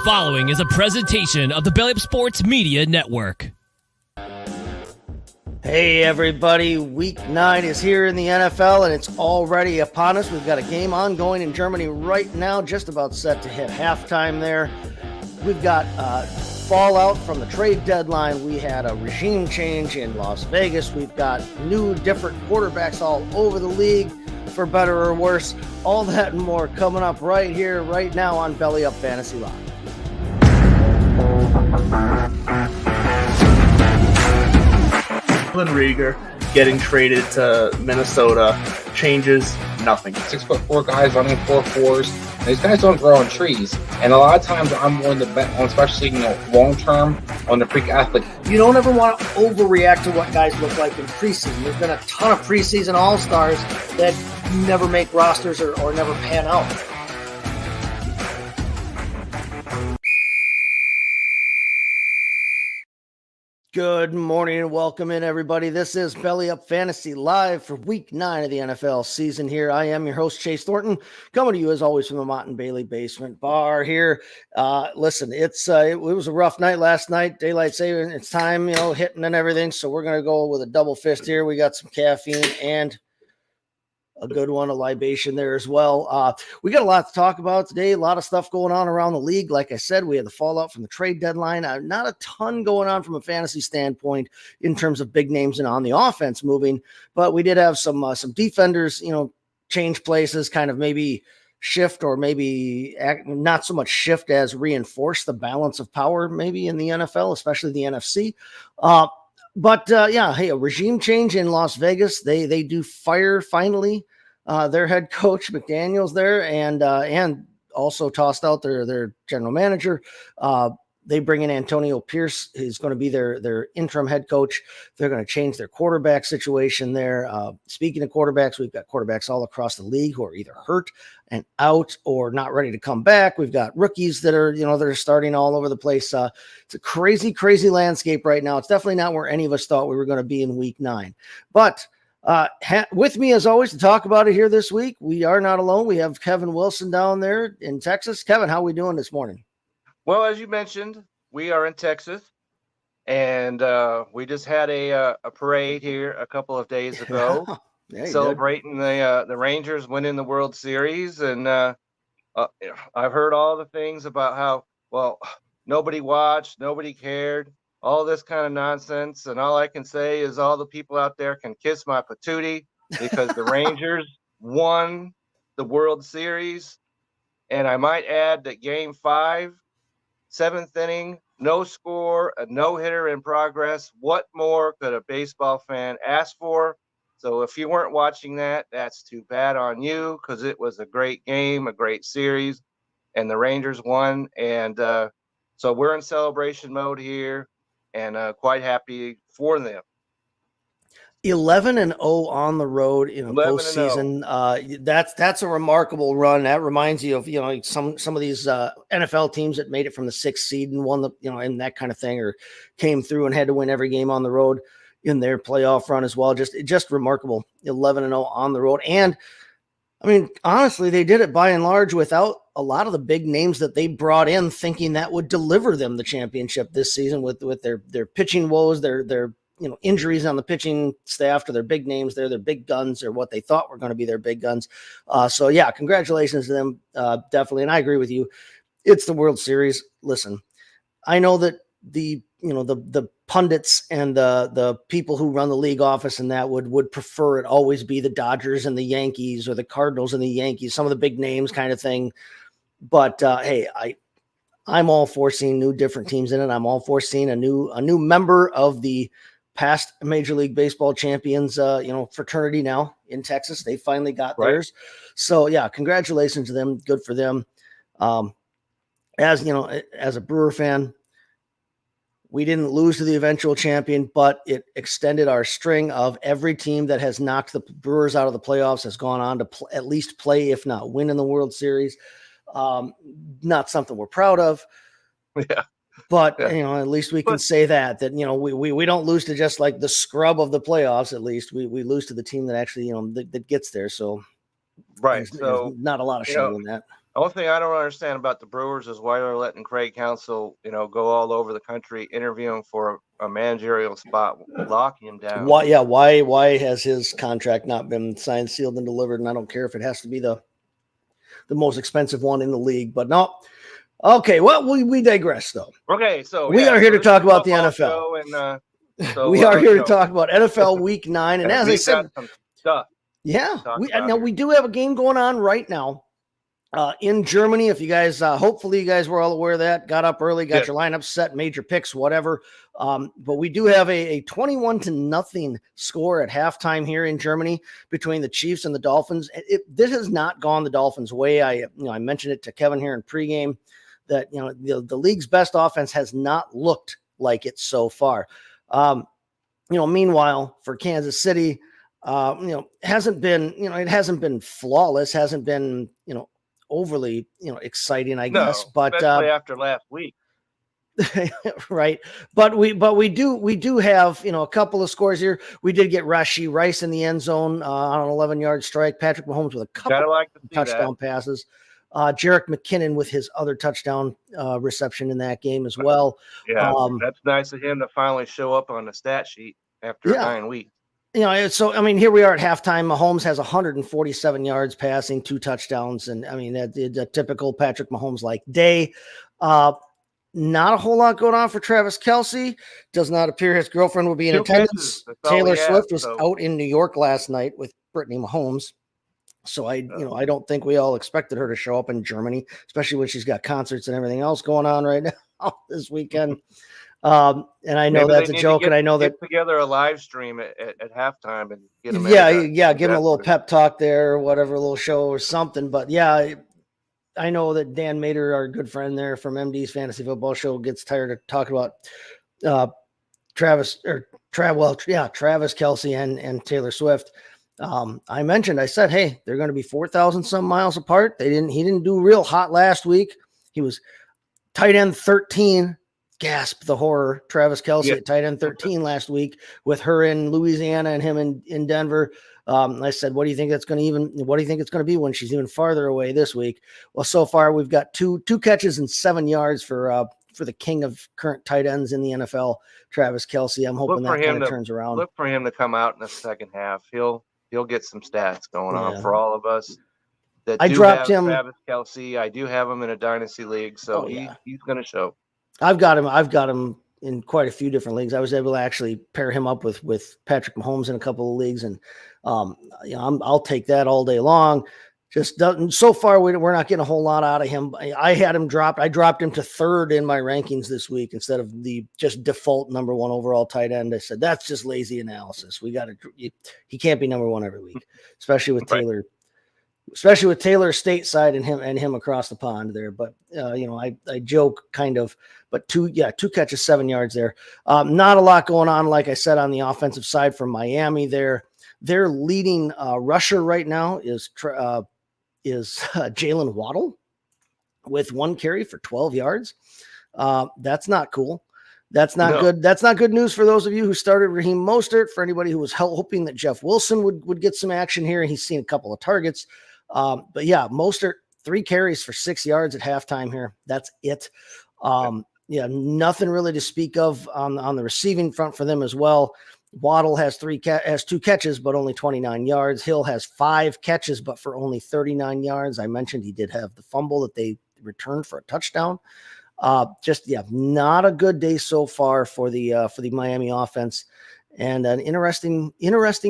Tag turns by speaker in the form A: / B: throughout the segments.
A: following is a presentation of the Belly Up Sports Media Network.
B: Hey everybody, week 9 is here in the NFL and it's already upon us. We've got a game ongoing in Germany right now, just about set to hit halftime there. We've got fallout from the trade deadline. We had a regime change in Las Vegas. We've got new different quarterbacks all over the league, for better or worse. All that and more coming up right here, right now on Belly Up Fantasy Live.
C: Rieger getting traded to Minnesota changes nothing.
D: 6'4" guys running 4.4s. These guys don't grow on trees, and a lot of times I'm willing to bet on, especially long term, on the freak athlete.
B: You don't ever want to overreact to what guys look like in preseason. There's been a ton of preseason all-stars that never make rosters or never pan out. Good morning and welcome in, everybody. This is Belly Up Fantasy Live for week 9 of the NFL season here. I am your host, Chase Thornton, coming to you as always from the Mott and Bailey Basement Bar here. Listen, it was a rough night last night. Daylight saving, it's time, hitting and everything. So we're going to go with a double fist here. We got some caffeine and a good one, a libation there as well. We got a lot to talk about today. A lot of stuff going on around the league. Like I said, we had the fallout from the trade deadline. Not a ton going on from a fantasy standpoint in terms of big names and on the offense moving, but we did have some defenders, change places, kind of maybe shift or maybe not so much shift as reinforce the balance of power maybe in the NFL, especially the NFC. Hey, a regime change in Las Vegas. They do fire finally their head coach McDaniels there, and also tossed out their general manager. They bring in Antonio Pierce. He's going to be their interim head coach. They're going to change their quarterback situation there. Speaking of quarterbacks, we've got quarterbacks all across the league who are either hurt and out or not ready to come back. We've got rookies that are, that are starting all over the place. It's a crazy, crazy landscape right now. It's definitely not where any of us thought we were going to be in week 9. But with me, as always, to talk about it here this week, we are not alone. We have Kevin Wilson down there in Texas. Kevin, how are we doing this morning?
D: Well, as you mentioned, we are in Texas, and we just had a parade here a couple of days ago, celebrating the Rangers winning the World Series. And I've heard all the things about how, nobody watched, nobody cared, all this kind of nonsense. And all I can say is all the people out there can kiss my patootie because the Rangers won the World Series. And I might add that Game 5, 7th inning, no score, a no-hitter in progress. What more could a baseball fan ask for? So if you weren't watching that, that's too bad on you, because it was a great game, a great series, and the Rangers won. And so we're in celebration mode here, and quite happy for them.
B: 11-0 on the road in a postseason. That's a remarkable run. That reminds you of some of these NFL teams that made it from the 6th seed and won the and that kind of thing, or came through and had to win every game on the road in their playoff run as well. Just remarkable. 11-0 on the road, and I mean honestly, they did it by and large without a lot of the big names that they brought in, thinking that would deliver them the championship this season with their pitching woes, their injuries on the pitching staff to their big names. They're their big guns, or what they thought were going to be their big guns. So yeah, congratulations to them. Definitely. And I agree with you. It's the World Series. Listen, I know that the pundits and the people who run the league office and that would prefer it always be the Dodgers and the Yankees, or the Cardinals and the Yankees, some of the big names kind of thing. But hey, I'm all for seeing new different teams in it. I'm all for seeing a new member of the past Major League Baseball champions, fraternity now in Texas. They finally got theirs. So yeah, congratulations to them. Good for them. As a Brewer fan, we didn't lose to the eventual champion, but it extended our string of every team that has knocked the Brewers out of the playoffs has gone on to at least play, if not win in the World Series. Not something we're proud of.
D: Yeah.
B: But, at least we can say that we don't lose to just like the scrub of the playoffs. At least we lose to the team that actually, that gets there. So
D: right.
B: There's not a lot of shame in that.
D: only thing I don't understand about the Brewers is why they're letting Craig Counsell, go all over the country interviewing for a managerial spot, locking him down.
B: Why? Yeah. Why has his contract not been signed, sealed, and delivered? And I don't care if it has to be the most expensive one in the league, but no. Okay. Well, we digress though.
D: Okay. So
B: we are here to talk about the NFL. We are here to talk about NFL Week 9, and as I said,
D: got some stuff.
B: Yeah. We do have a game going on right now. In Germany, if you guys, hopefully you guys were all aware of that, got up early, got your lineup set, made your picks, whatever. But we do have a 21-0 score at halftime here in Germany between the Chiefs and the Dolphins. This has not gone the Dolphins' way. I mentioned it to Kevin here in pregame that, the league's best offense has not looked like it so far. Meanwhile, for Kansas City, hasn't been, it hasn't been flawless, hasn't been, overly, exciting, I guess, but
D: especially after last week.
B: Right. But we do have, a couple of scores here. We did get Rashee Rice in the end zone on an 11-yard strike. Patrick Mahomes with a couple touchdown passes. Jerick McKinnon with his other touchdown reception in that game as well.
D: Yeah, that's nice of him to finally show up on the stat sheet after 9 weeks.
B: So, here we are at halftime. Mahomes has 147 yards passing, 2 touchdowns. And the typical Patrick Mahomes-like day. Not a whole lot going on for Travis Kelce. Does not appear his girlfriend will be in attendance. Taylor Swift was out in New York last night with Brittany Mahomes. So I don't think we all expected her to show up in Germany, especially when she's got concerts and everything else going on right now this weekend. And I know that's a joke, and I know that
D: together a live stream at halftime and get them.
B: Give them a little pep talk there, or whatever, a little show or something. But yeah, I know that Dan Mater, our good friend there from MD's Fantasy Football Show, gets tired of talking about Travis Kelce and Taylor Swift. I said, hey, they're going to be 4,000 some miles apart. He didn't do real hot last week. He was tight end 13. Gasp the horror. Travis Kelce at tight end 13 last week with her in Louisiana and him in Denver. I said, what do you think it's going to be when she's even farther away this week? Well, so far we've got two catches and 7 yards for the king of current tight ends in the NFL, Travis Kelce. I'm hoping that kind of turns around.
D: Look for him to come out in the second half. He'll get some stats going on for all of us. I dropped him. Travis Kelce. I do have him in a dynasty league, so he's going to show.
B: I've got him in quite a few different leagues. I was able to actually pair him up with Patrick Mahomes in a couple of leagues, and I'll take that all day long. Just doesn't. So far, we're not getting a whole lot out of him. I had him dropped. I dropped him to 3rd in my rankings this week instead of the just default number 1 overall tight end. I said that's just lazy analysis. He can't be number 1 every week, especially with Taylor. Especially with Taylor stateside and him across the pond there. But, I joke kind of, but 2 catches, 7 yards there. Not a lot going on, like I said, on the offensive side for Miami there. Their leading rusher right now is Jalen Waddle with 1 carry for 12 yards. That's not cool. That's not good. That's not good news for those of you who started Raheem Mostert. For anybody who was hoping that Jeff Wilson would get some action here, he's seen a couple of targets. But yeah, Mostert 3 carries for 6 yards at halftime here. That's it. Nothing really to speak of on the receiving front for them as well. Waddle has 2 catches, but only 29 yards. Hill has 5 catches, but for only 39 yards. I mentioned he did have the fumble that they returned for a touchdown. Not a good day so far for the Miami offense, and an interesting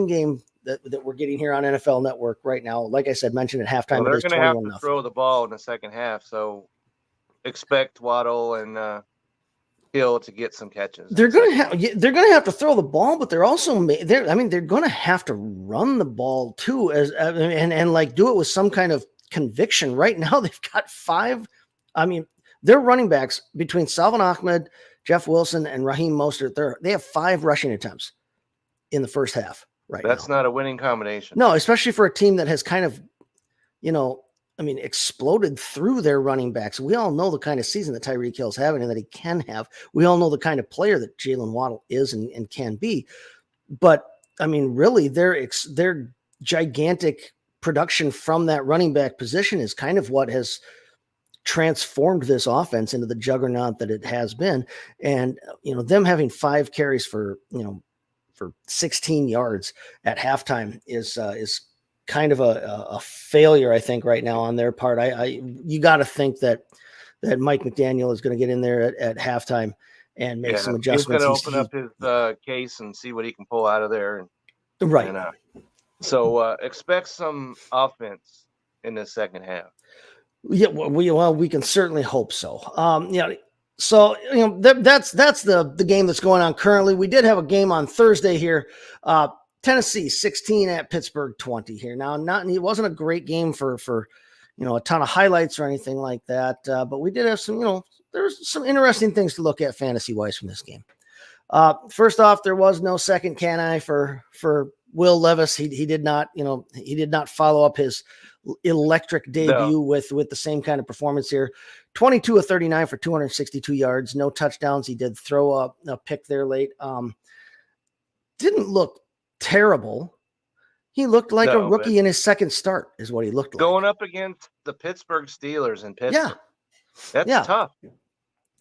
B: game that we're getting here on NFL Network right now. Like I said, mentioned at halftime.
D: Well, they're going to have to throw the ball in the second half, so expect Waddle and Hill to get some catches.
B: They're going to have to throw the ball, but they're going to have to run the ball too, and do it with some kind of conviction. Right now, they've got 5. Their running backs between Salvon Ahmed, Jeff Wilson, and Raheem Mostert, they have 5 rushing attempts in the first half. Right.
D: That's not a winning combination.
B: No, especially for a team that has kind of, exploded through their running backs. We all know the kind of season that Tyreek Hill's having and that he can have. We all know the kind of player that Jalen Waddle is and can be. But really, their gigantic production from that running back position is kind of what has transformed this offense into the juggernaut that it has been. And, them having 5 carries for 16 yards at halftime is kind of a failure, I think, right now on their part. You got to think that Mike McDaniel is going to get in there at halftime and make some adjustments.
D: He's going to open up his case and see what he can pull out of there.
B: Right.
D: So expect some offense in the second half.
B: Yeah, we can certainly hope so. So that's the game that's going on currently. We did have a game on Thursday here. Tennessee 16 at Pittsburgh 20 here. Now, it wasn't a great game for a ton of highlights or anything like that, but we did have some there's some interesting things to look at fantasy wise from this game. First off, there was no second canine for Will Levis. He did not follow up his electric debut with the same kind of performance here. 22 of 39 for 262 yards, no touchdowns. He did throw a pick there late. Didn't look terrible. He looked like a rookie in his second start is what he looked like.
D: Going up against the Pittsburgh Steelers in Pittsburgh. Yeah. That's tough.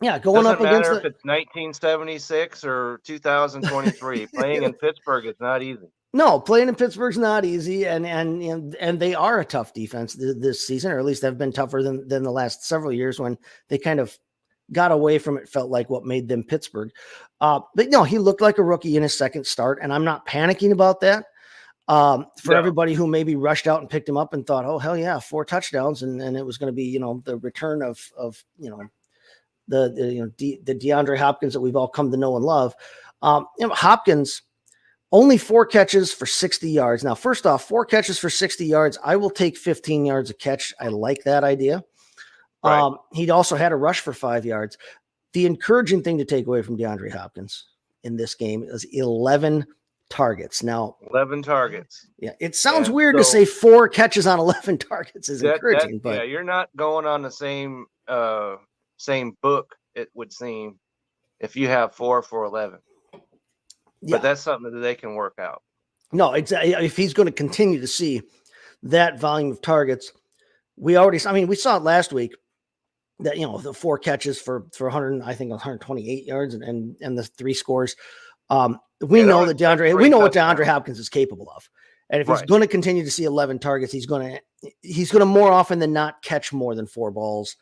B: Yeah, going
D: Doesn't
B: up against
D: matter if it's 1976 or 2023. Playing in Pittsburgh is not easy.
B: No, playing in Pittsburgh's not easy, and they are a tough defense this season, or at least they've been tougher than the last several years when they kind of got away from it. Felt like what made them Pittsburgh. But no, he looked like a rookie in his second start, and I'm not panicking about that. Everybody who maybe rushed out and picked him up and thought, oh hell yeah, 4 touchdowns, and it was going to be the return of the DeAndre Hopkins that we've all come to know and love. Hopkins. Only 4 catches for 60 yards. Now, first off, 4 catches for 60 yards. I will take 15 yards a catch. I like that idea. Right. He'd also had a rush for 5 yards. The encouraging thing to take away from DeAndre Hopkins in this game is 11 targets. Now,
D: 11 targets.
B: Yeah, it sounds weird to say 4 catches on 11 targets is encouraging, but
D: you're not going on the same book. It would seem if you have 4 for 11. But that's something that they can work out.
B: No, if he's going to continue to see that volume of targets, we saw it last week that, the 4 catches for 128 yards and the 3 scores. We know what DeAndre Hopkins is capable of. And if he's going to continue to see 11 targets, he's going to more often than not catch more than 4 balls.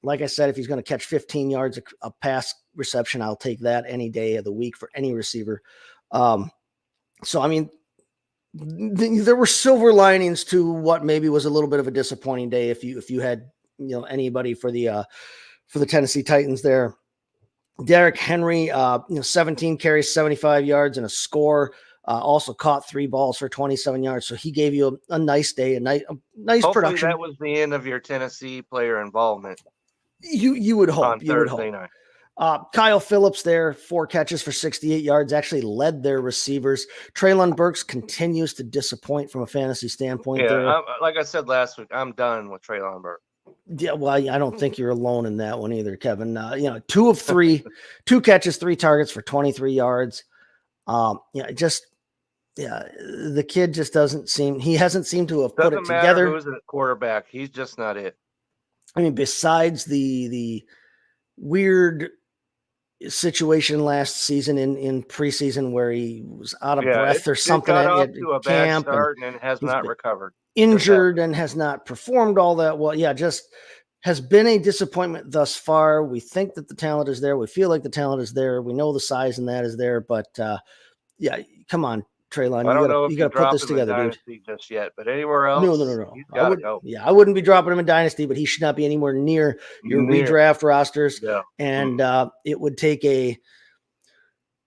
B: Like I said, if he's going to catch 15 yards a pass reception, I'll take that any day of the week for any receiver. There were silver linings to what maybe was a little bit of a disappointing day if you had anybody for the Tennessee Titans there. Derrick Henry, 17 carries, 75 yards and a score. Also caught 3 balls for 27 yards. So he gave you a nice day, a nice
D: Hopefully
B: production.
D: That was the end of your Tennessee player involvement.
B: You would hope.
D: On Thursday night.
B: Kyle Phillips there, 4 catches for 68 yards, actually led their receivers. Treylon Burks continues to disappoint from a fantasy standpoint.
D: Yeah, like I said last week, I'm done with Treylon Burks.
B: Yeah, well, I don't think you're alone in that one either, Kevin. 2 of 3, 2 catches, 3 targets for 23 yards. The kid just hasn't seemed to have put it together.
D: Who's a quarterback? He's just not it.
B: Besides the weird situation last season in preseason where he was out of breath or something at camp
D: and has not recovered.
B: Injured and has not performed all that well. Yeah, just has been a disappointment thus far. We think that the talent is there. We feel like the talent is there. We know the size and that is there, but come on, Treylon. You got to put this together, dude.
D: Just yet, but anywhere else?
B: No. I wouldn't be dropping him in Dynasty, but he should not be anywhere near your redraft rosters.
D: Yeah.
B: And it would take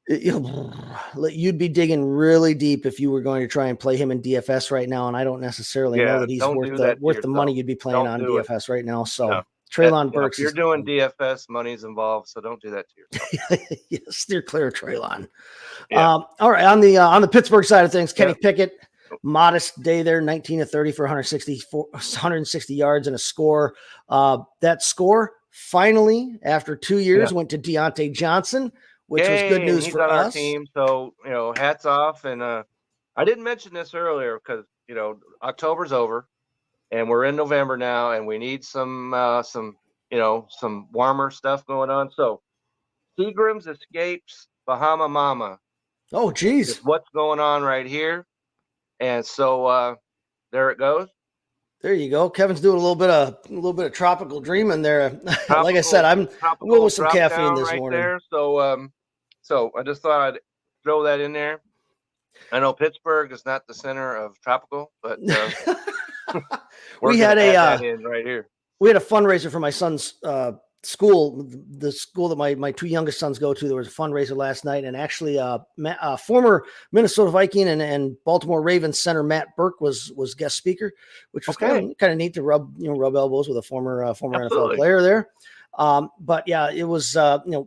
B: you'd be digging really deep if you were going to try and play him in DFS right now. And I don't necessarily know that he's worth the money you'd be playing on DFS right now. So Treylon Burks.
D: If you're doing DFS, money's involved, so don't do that to yourself.
B: Yes, steer clear of Treylon. Yeah. All right, on the Pittsburgh side of things, Kenny Pickett, modest day there, 19 of 30 for 160 yards and a score. That score finally, after 2 years, went to Deontay Johnson, which was good news for us.
D: Our team, so hats off. And I didn't mention this earlier because October's over. and we're in November now, and we need some warmer stuff going on. So Seagram's escapes Bahama Mama.
B: Oh, geez.
D: Is what's going on right here. And so there it goes.
B: There you go. Kevin's doing a little bit of tropical dreaming there. Like I said, I'm going with some caffeine this morning.
D: There. So I just thought I'd throw that in there. I know Pittsburgh is not the center of tropical, but
B: we had
D: that in right here.
B: We had a fundraiser for my son's school, the school that my two youngest sons go to. There was a fundraiser last night, and actually former Minnesota Viking and Baltimore Ravens center Matt Burke was guest speaker, which was kind of neat to rub elbows with a former NFL player there. But yeah, it was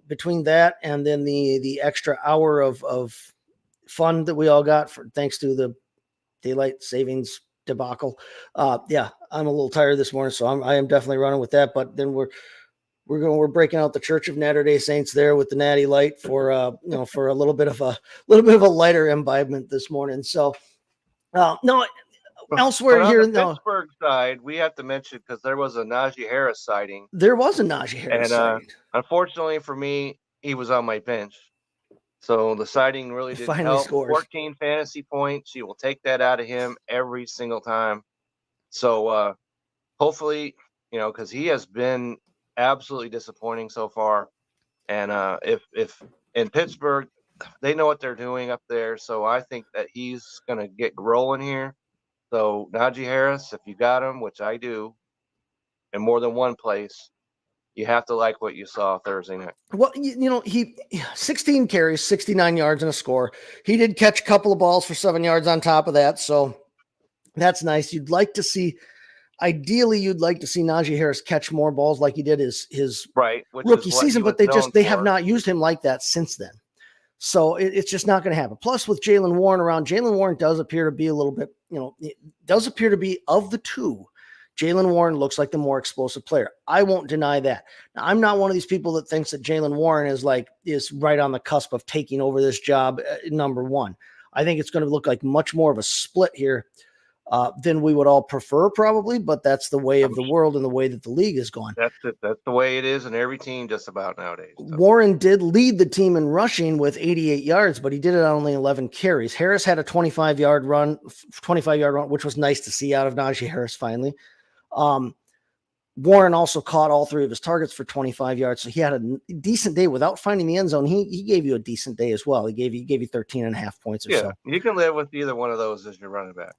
B: between that and then the extra hour of fun that we all got thanks to the daylight savings debacle. Yeah, I'm a little tired this morning, so I am definitely running with that. But then we're breaking out the Church of Natty Saints there with the Natty Light for for a little bit of a lighter imbibement this morning. So no, elsewhere here
D: on the Pittsburgh side, we have to mention because there was a Najee Harris sighting.
B: There was a Najee Harris sighting.
D: Unfortunately for me, he was on my bench. So the sighting really didn't help. 14 fantasy points. You will take that out of him every single time. So hopefully, because he has been absolutely disappointing so far. And if in Pittsburgh, they know what they're doing up there. So I think that he's going to get rolling here. So Najee Harris, if you got him, which I do, in more than one place, you have to like what you saw Thursday night.
B: Well, he 16 carries, 69 yards and a score. He did catch a couple of balls for 7 yards on top of that. So that's nice. Ideally, you'd like to see Najee Harris catch more balls like he did his rookie season, but they have not used him like that since then. So it's just not going to happen. Plus, with Jaylen Warren around, Jaylen Warren does appear to be a little bit, does appear to be of the two. Jaylen Warren looks like the more explosive player. I won't deny that. Now, I'm not one of these people that thinks that Jaylen Warren is right on the cusp of taking over this job number one. I think it's going to look like much more of a split here than we would all prefer probably, but that's the way of the world and the way that the league is going.
D: That's it. That's the way it is in every team just about nowadays. So.
B: Warren did lead the team in rushing with 88 yards, but he did it on only 11 carries. Harris had a 25-yard run, which was nice to see out of Najee Harris finally. Warren also caught all three of his targets for 25 yards. So he had a decent day without finding the end zone. He gave you a decent day as well. He gave you 13.5 points or so.
D: You can live with either one of those as your running back.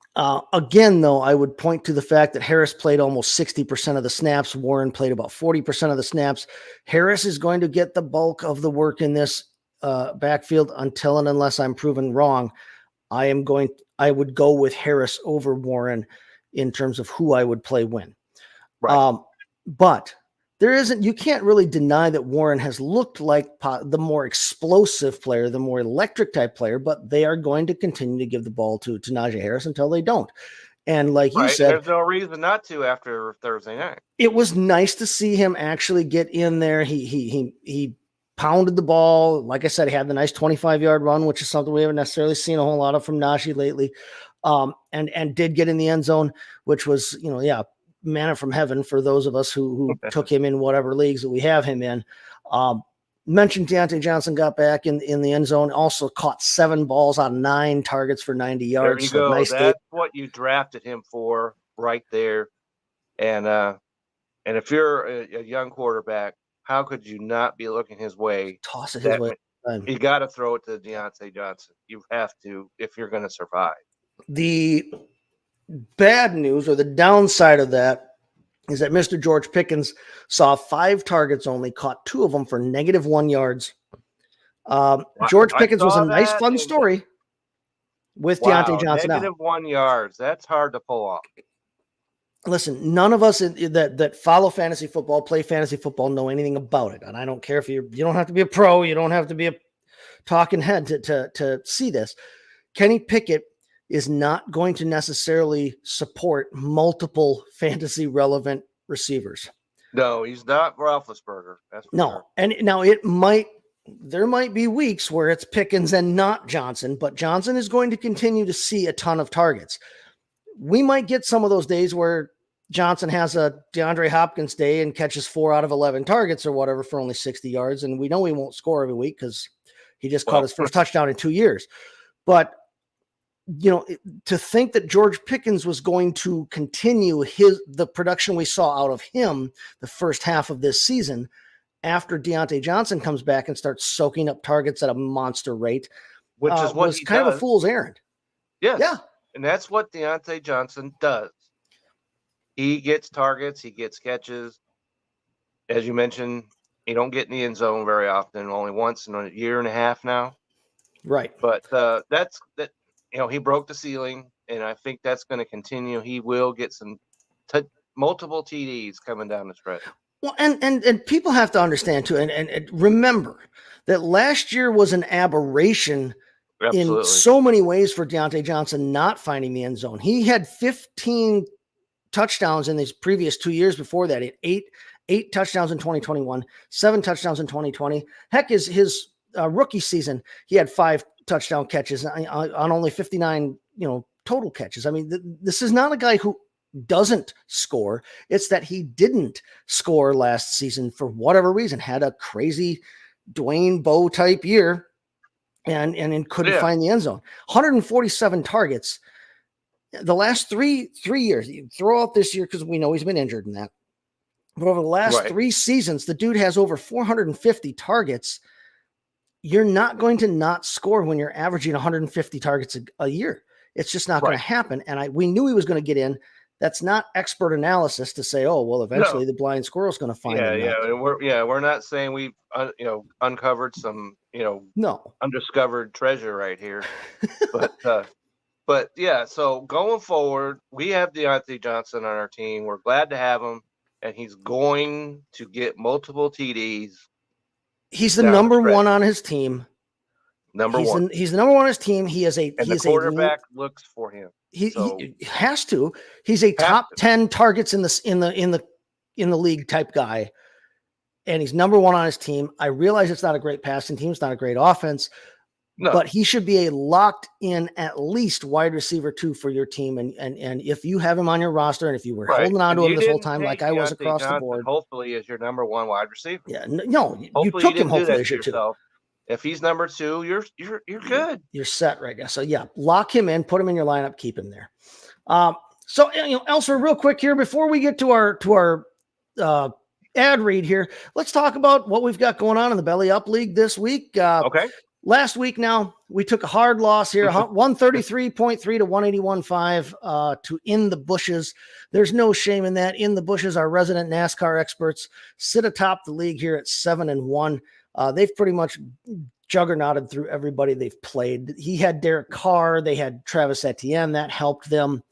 B: Again, though, I would point to the fact that Harris played almost 60% of the snaps. Warren played about 40% of the snaps. Harris is going to get the bulk of the work in this backfield until and unless I'm proven wrong. I would go with Harris over Warren in terms of who I would play when. Right. But you can't really deny that Warren has looked like the more explosive player, the more electric type player, but they are going to continue to give the ball to Najee Harris until they don't. And like you said,
D: there's no reason not to after Thursday night.
B: It was nice to see him actually get in there. He pounded the ball. Like I said, he had the nice 25-yard run, which is something we haven't necessarily seen a whole lot of from Najee lately. And did get in the end zone, which was, manna from heaven for those of us who took him in whatever leagues that we have him in. Mentioned Deontay Johnson got back in the end zone, also caught 7 balls on 9 targets for 90 yards.
D: There you go. Nice That's what you drafted him for right there. And if you're a young quarterback, how could you not be looking his way?
B: Toss it his way.
D: You got to throw it to Deontay Johnson. You have to if you're going to survive.
B: The bad news or the downside of that is that Mr. George Pickens saw 5 targets only, caught 2 of them for -1 yards. George Pickens was a nice, fun story with Deontay Johnson out.
D: -1 yards. That's hard to pull off.
B: Listen, none of us that follow fantasy football, play fantasy football, know anything about it. And I don't care if you don't have to be a pro. You don't have to be a talking head to see this. Kenny Pickett is not going to necessarily support multiple fantasy relevant receivers.
D: No, he's not Roethlisberger.
B: Sure. And now there might be weeks where it's Pickens and not Johnson, but Johnson is going to continue to see a ton of targets. We might get some of those days where Johnson has a DeAndre Hopkins day and catches 4 out of 11 targets or whatever for only 60 yards. And we know he won't score every week because he just caught his first touchdown in 2 years. But, to think that George Pickens was going to continue the production we saw out of him the first half of this season after Deontay Johnson comes back and starts soaking up targets at a monster rate,
D: which is what
B: was kind of a fool's errand.
D: Yes. Yeah. And that's what Deontay Johnson does. He gets targets, he gets catches. As you mentioned, he don't get in the end zone very often, only once in a year and a half now.
B: Right.
D: But that's that. He broke the ceiling, and I think that's going to continue. He will get some multiple TDs coming down the stretch.
B: Well, and people have to understand too, and remember that last year was an aberration. Absolutely. In so many ways for Deontay Johnson not finding the end zone. He had 15 touchdowns in these previous 2 years before that. He had eight touchdowns in 2021, 7 touchdowns in 2020. Heck, his rookie season, he had 5 touchdown catches on only 59, total catches. I mean, this is not a guy who doesn't score. It's that he didn't score last season for whatever reason, had a crazy Dwayne Bowe type year and couldn't find the end zone. 147 targets. The last three years, you throw out this year because we know he's been injured in that. But over the last 3 seasons, the dude has over 450 targets. You're not going to not score when you're averaging 150 targets a year. It's just not going to happen. And we knew he was going to get in. That's not expert analysis to say, oh, well, eventually the blind squirrel is going to find him.
D: Yeah. We're not saying we've uncovered some undiscovered treasure right here. But yeah, so going forward, we have Deontay Johnson on our team. We're glad to have him, and he's going to get multiple TDs.
B: He's the number one on his team.
D: He's
B: the number one on his team.
D: The quarterback looks for him.
B: He has to. He's a top 10 targets in the league type guy, and he's number one on his team. I realize it's not a great passing team. It's not a great offense. No. But he should be a locked in at least wide receiver 2 for your team. And if you have him on your roster and if you were holding on to him this whole time, like I was across the board,
D: hopefully is your number 1 wide receiver.
B: Yeah. No, you took him hopefully as your 2.
D: If he's number 2, you're good.
B: You're set right now. So yeah, lock him in, put him in your lineup, keep him there. So Elser, real quick here before we get to our ad read here, let's talk about what we've got going on in the Belly Up League this week.
D: Okay.
B: Last week now, we took a hard loss here, 133.3 to 181.5 to In the Bushes. There's no shame in that. In the Bushes, our resident NASCAR experts sit atop the league here at 7-1. They've pretty much juggernauted through everybody they've played. He had Derek Carr. They had Travis Etienne. That helped them.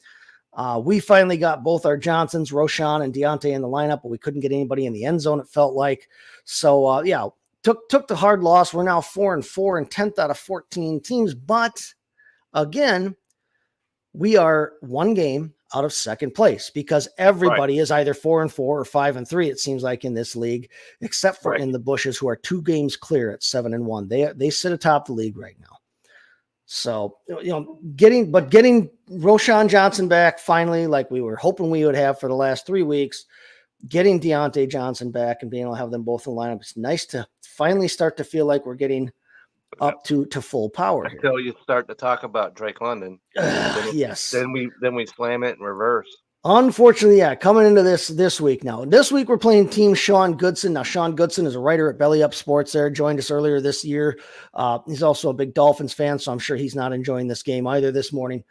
B: We finally got both our Johnsons, Roshan and Deontay in the lineup, but we couldn't get anybody in the end zone, it felt like. So, took the hard loss. We're now 4-4 and 10th out of 14 teams. But again, we are 1 game out of second place because everybody is either 4-4 or 5-3. It seems like in this league, except for In the Bushes, who are 2 games clear at 7-1. They sit atop the league right now. So, getting Roshan Johnson back finally, like we were hoping we would have for the last 3 weeks, getting Deontay Johnson back and being able to have them both in the lineup. It's nice to finally start to feel like we're getting up to full power here.
D: Until you start to talk about Drake London.
B: Yes.
D: Then we slam it in reverse.
B: Unfortunately, coming into this week now. This week we're playing Team Sean Goodson. Now, Sean Goodson is a writer at Belly Up Sports there, joined us earlier this year. He's also a big Dolphins fan, so I'm sure he's not enjoying this game either this morning.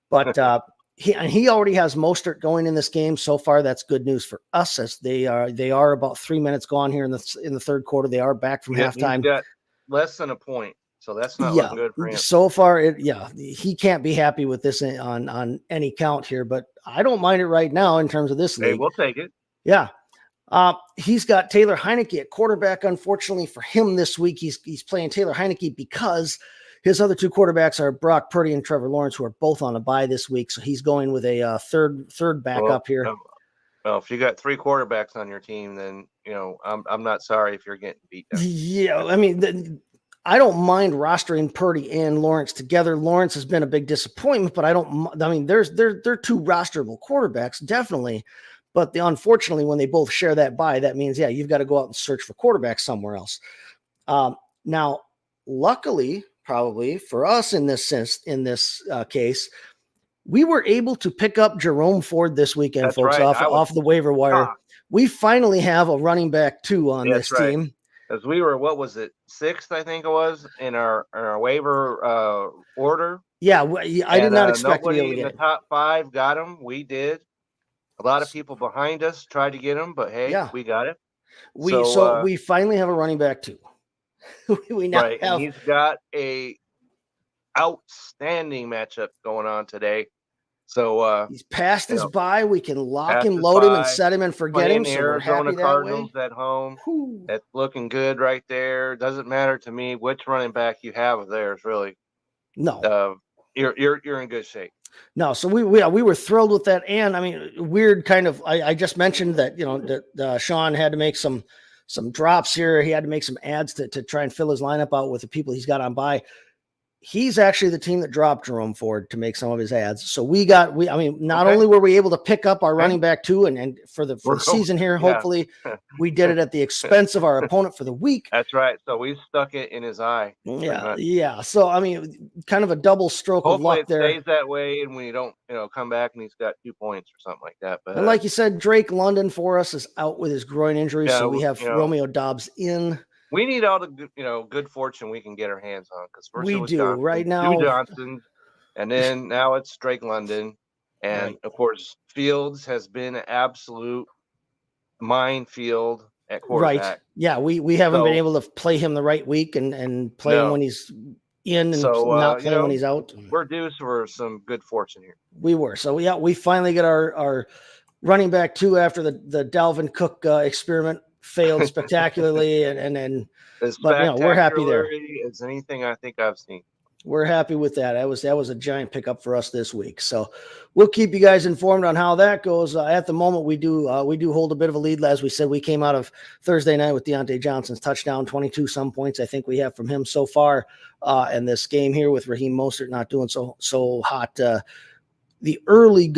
B: But he already has Mostert going in this game. So far, that's good news for us as they are about 3 minutes gone here in the third quarter. They are back from halftime.
D: He's got less than a point. So that's not looking good for him.
B: So far, he can't be happy with this on any count here, but I don't mind it right now in terms of this league.
D: Hey, we'll take it.
B: Yeah. He's got Taylor Heineke at quarterback. Unfortunately for him this week, he's playing Taylor Heineke because his other 2 quarterbacks are Brock Purdy and Trevor Lawrence, who are both on a bye this week. So he's going with a third backup here.
D: Well, if you got 3 quarterbacks on your team, then I'm not sorry if you're getting beat down.
B: Yeah, I mean, I don't mind rostering Purdy and Lawrence together. Lawrence has been a big disappointment, but they're 2 rosterable quarterbacks, definitely. But unfortunately, when they both share that bye, that means, yeah, you've got to go out and search for quarterbacks somewhere else. Now, luckily, probably for us in this case, we were able to pick up Jerome Ford this weekend,
D: That's
B: folks,
D: right.
B: off the waiver wire. We finally have a running back 2 on this team.
D: As we were, what was it, 6th, I think it was, in our waiver order.
B: Yeah, I did not expect to be able to get
D: in the top 5 got him. We did. A lot of people behind us tried to get him, but hey, we got it.
B: So we finally have a running back 2. We now have.
D: And he's got a outstanding matchup going on today. So
B: he's passed his bye. We can lock him, load him, and set him and forget him. So we're happy
D: Cardinals
B: that way.
D: At home. That's looking good right there. Doesn't matter to me which running back you have of theirs, really.
B: No.
D: You're in good shape.
B: No, so we were thrilled with that. And I mean, weird kind of, I just mentioned that, that Sean had to make some drops here. He had to make some ads to try and fill his lineup out with the people he's got on bye. He's actually the team that dropped Jerome Ford to make some of his ads. So not only were we able to pick up our running back 2 and for the season here, hopefully we did it at the expense of our opponent for the week.
D: That's right. So we stuck it in his eye.
B: Yeah. So, I mean, kind of a double stroke of luck there.
D: Hopefully it stays that way and when you don't, come back and he's got 2 points or something like that. But
B: and like you said, Drake London for us is out with his groin injury. So we have Romeo Dobbs in.
D: We need all the good fortune we can get our hands on because first
B: we
D: it was
B: do
D: Johnson,
B: right now.
D: 2 Johnsons, and then now it's Drake London, and of course Fields has been an absolute minefield at quarterback.
B: Right? Yeah, we haven't been able to play him the right week and play him when he's in and not play him when he's out.
D: We're due for some good fortune here.
B: We were we finally get our running back 2 after the Dalvin Cook experiment failed spectacularly, but we're happy there.
D: As anything I think I've seen.
B: We're happy with that. That was a giant pickup for us this week. So we'll keep you guys informed on how that goes. At the moment, we do hold a bit of a lead. As we said, we came out of Thursday night with Deontay Johnson's touchdown, 22 some points I think we have from him so far. And this game here with Raheem Mostert not doing so hot. The early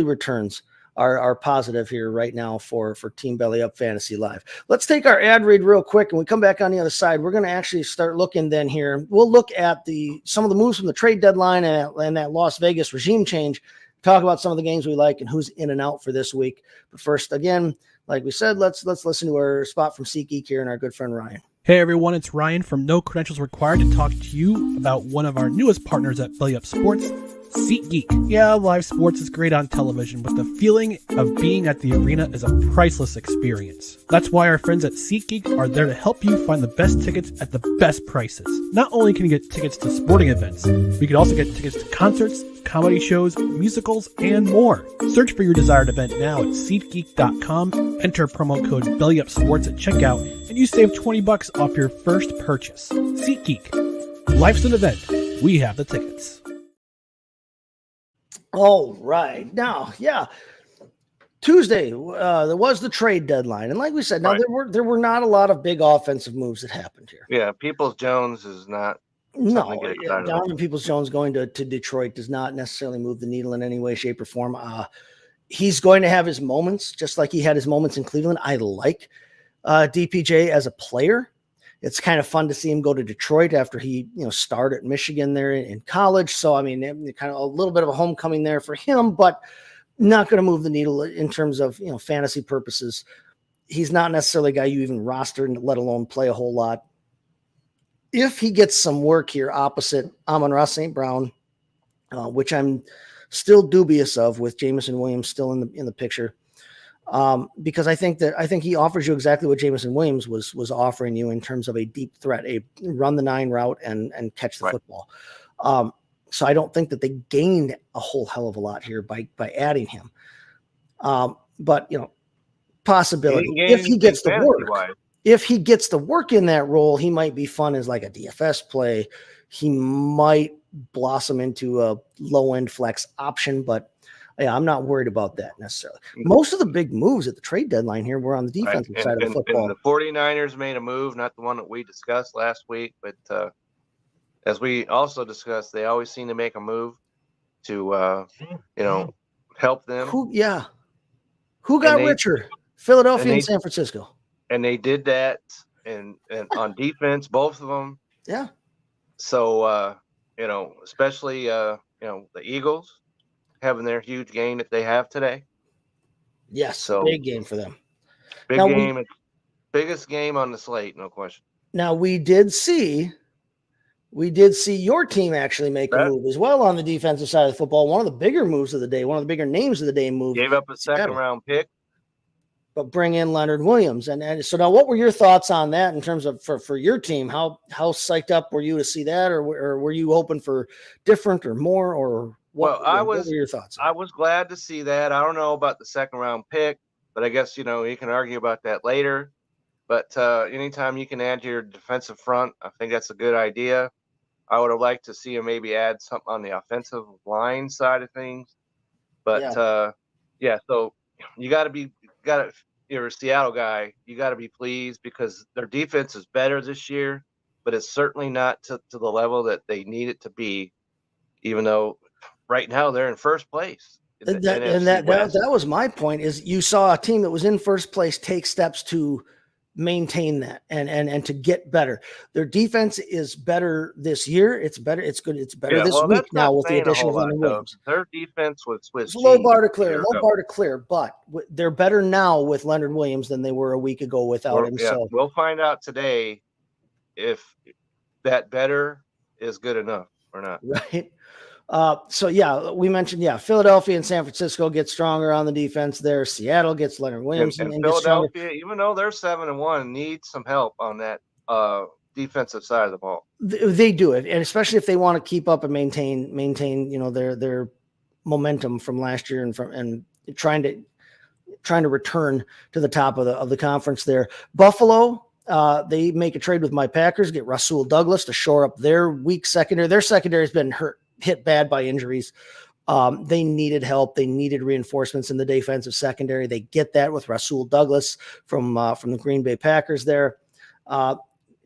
B: returns are positive here right now for Team Belly Up Fantasy Live. Let's take our ad read real quick, and we come back on the other side. We're going to actually start looking then here. We'll look at some of the moves from the trade deadline and that Las Vegas regime change, talk about some of the games we like and who's in and out for this week. But first, again, like we said, let's listen to our spot from SeatGeek here and our good friend Ryan.
E: Hey everyone, it's Ryan from No Credentials Required to talk to you about one of our newest partners at Belly Up Sports, SeatGeek. Yeah, live sports is great on television, but the feeling of being at the arena is a priceless experience. That's why our friends at SeatGeek are there to help you find the best tickets at the best prices. Not only can you get tickets to sporting events, we can also get tickets to concerts, comedy shows, musicals, and more. Search for your desired event now at SeatGeek.com, enter promo code BellyUpSports at checkout, and you save $20 off your first purchase. SeatGeek. Life's an event. We have the tickets.
B: All right. Now, Tuesday, there was the trade deadline. And like we said, there were not a lot of big offensive moves that happened here.
D: Yeah, Peoples-Jones is not.
B: Donovan Peoples-Jones going to Detroit does not necessarily move the needle in any way, shape, or form. He's going to have his moments, just like he had his moments in Cleveland. I like DPJ as a player. It's kind of fun to see him go to Detroit after he, started at Michigan there in college. So, I mean, kind of a little bit of a homecoming there for him, but not going to move the needle in terms of, fantasy purposes. He's not necessarily a guy you even roster, let alone play a whole lot. If he gets some work here opposite Amon-Ra St. Brown, which I'm still dubious of with Jameson Williams still in the picture, because I think he offers you exactly what Jameson Williams was offering you in terms of a deep threat, a run the 9 route and catch the football. So I don't think that they gained a whole hell of a lot here by adding him. But possibility if he gets the work. If he gets the work in that role, he might be fun as like a DFS play. He might blossom into a low-end flex option, but I'm not worried about that necessarily. Most of the big moves at the trade deadline here were on the defensive side of the football.
D: And the 49ers made a move, not the one that we discussed last week, but as we also discussed, they always seem to make a move to, help them.
B: Who got richer? Philadelphia and San Francisco.
D: And they did that and on defense, both of them.
B: Yeah.
D: So, especially, the Eagles having their huge game that they have today.
B: Yes. So big game for them.
D: Biggest game on the slate, no question.
B: Now we did see your team actually make a move as well on the defensive side of the football. One of the bigger moves of the day, one of the bigger names of the day moved.
D: Gave up a second round pick.
B: But bring in Leonard Williams. And so now what were your thoughts on that in terms of for your team? How psyched up were you to see that, or were you hoping for different or more, or what? What were your thoughts?
D: I was glad to see that. I don't know about the second round pick, but I guess, you can argue about that later. But anytime you can add to your defensive front, I think that's a good idea. I would have liked to see him maybe add something on the offensive line side of things. But so you're a Seattle guy, you got to be pleased because their defense is better this year, but it's certainly not to the level that they need it to be, even though right now they're in first place.
B: That was my point, is you saw a team that was in first place take steps to maintain that and to get better. Their defense is better this year. It's better. It's good. It's better this week now with the addition of Leonard Williams.
D: Their defense was
B: low bar to clear, but they're better now with Leonard Williams than they were a week ago without him.
D: Yeah,
B: so
D: we'll find out today if that better is good enough or not.
B: Right. We mentioned, Philadelphia and San Francisco get stronger on the defense there. Seattle gets Leonard Williams.
D: And Philadelphia, even though they're 7-1, needs some help on that defensive side of the ball.
B: They do it, and especially if they want to keep up and maintain, their momentum from last year and trying to return to the top of the conference there. Buffalo, they make a trade with my Packers, get Rasul Douglas to shore up their weak secondary. Their secondary has been hit bad by injuries. They needed help. They needed reinforcements in the defensive secondary. They get that with Rasul Douglas from the Green Bay Packers there.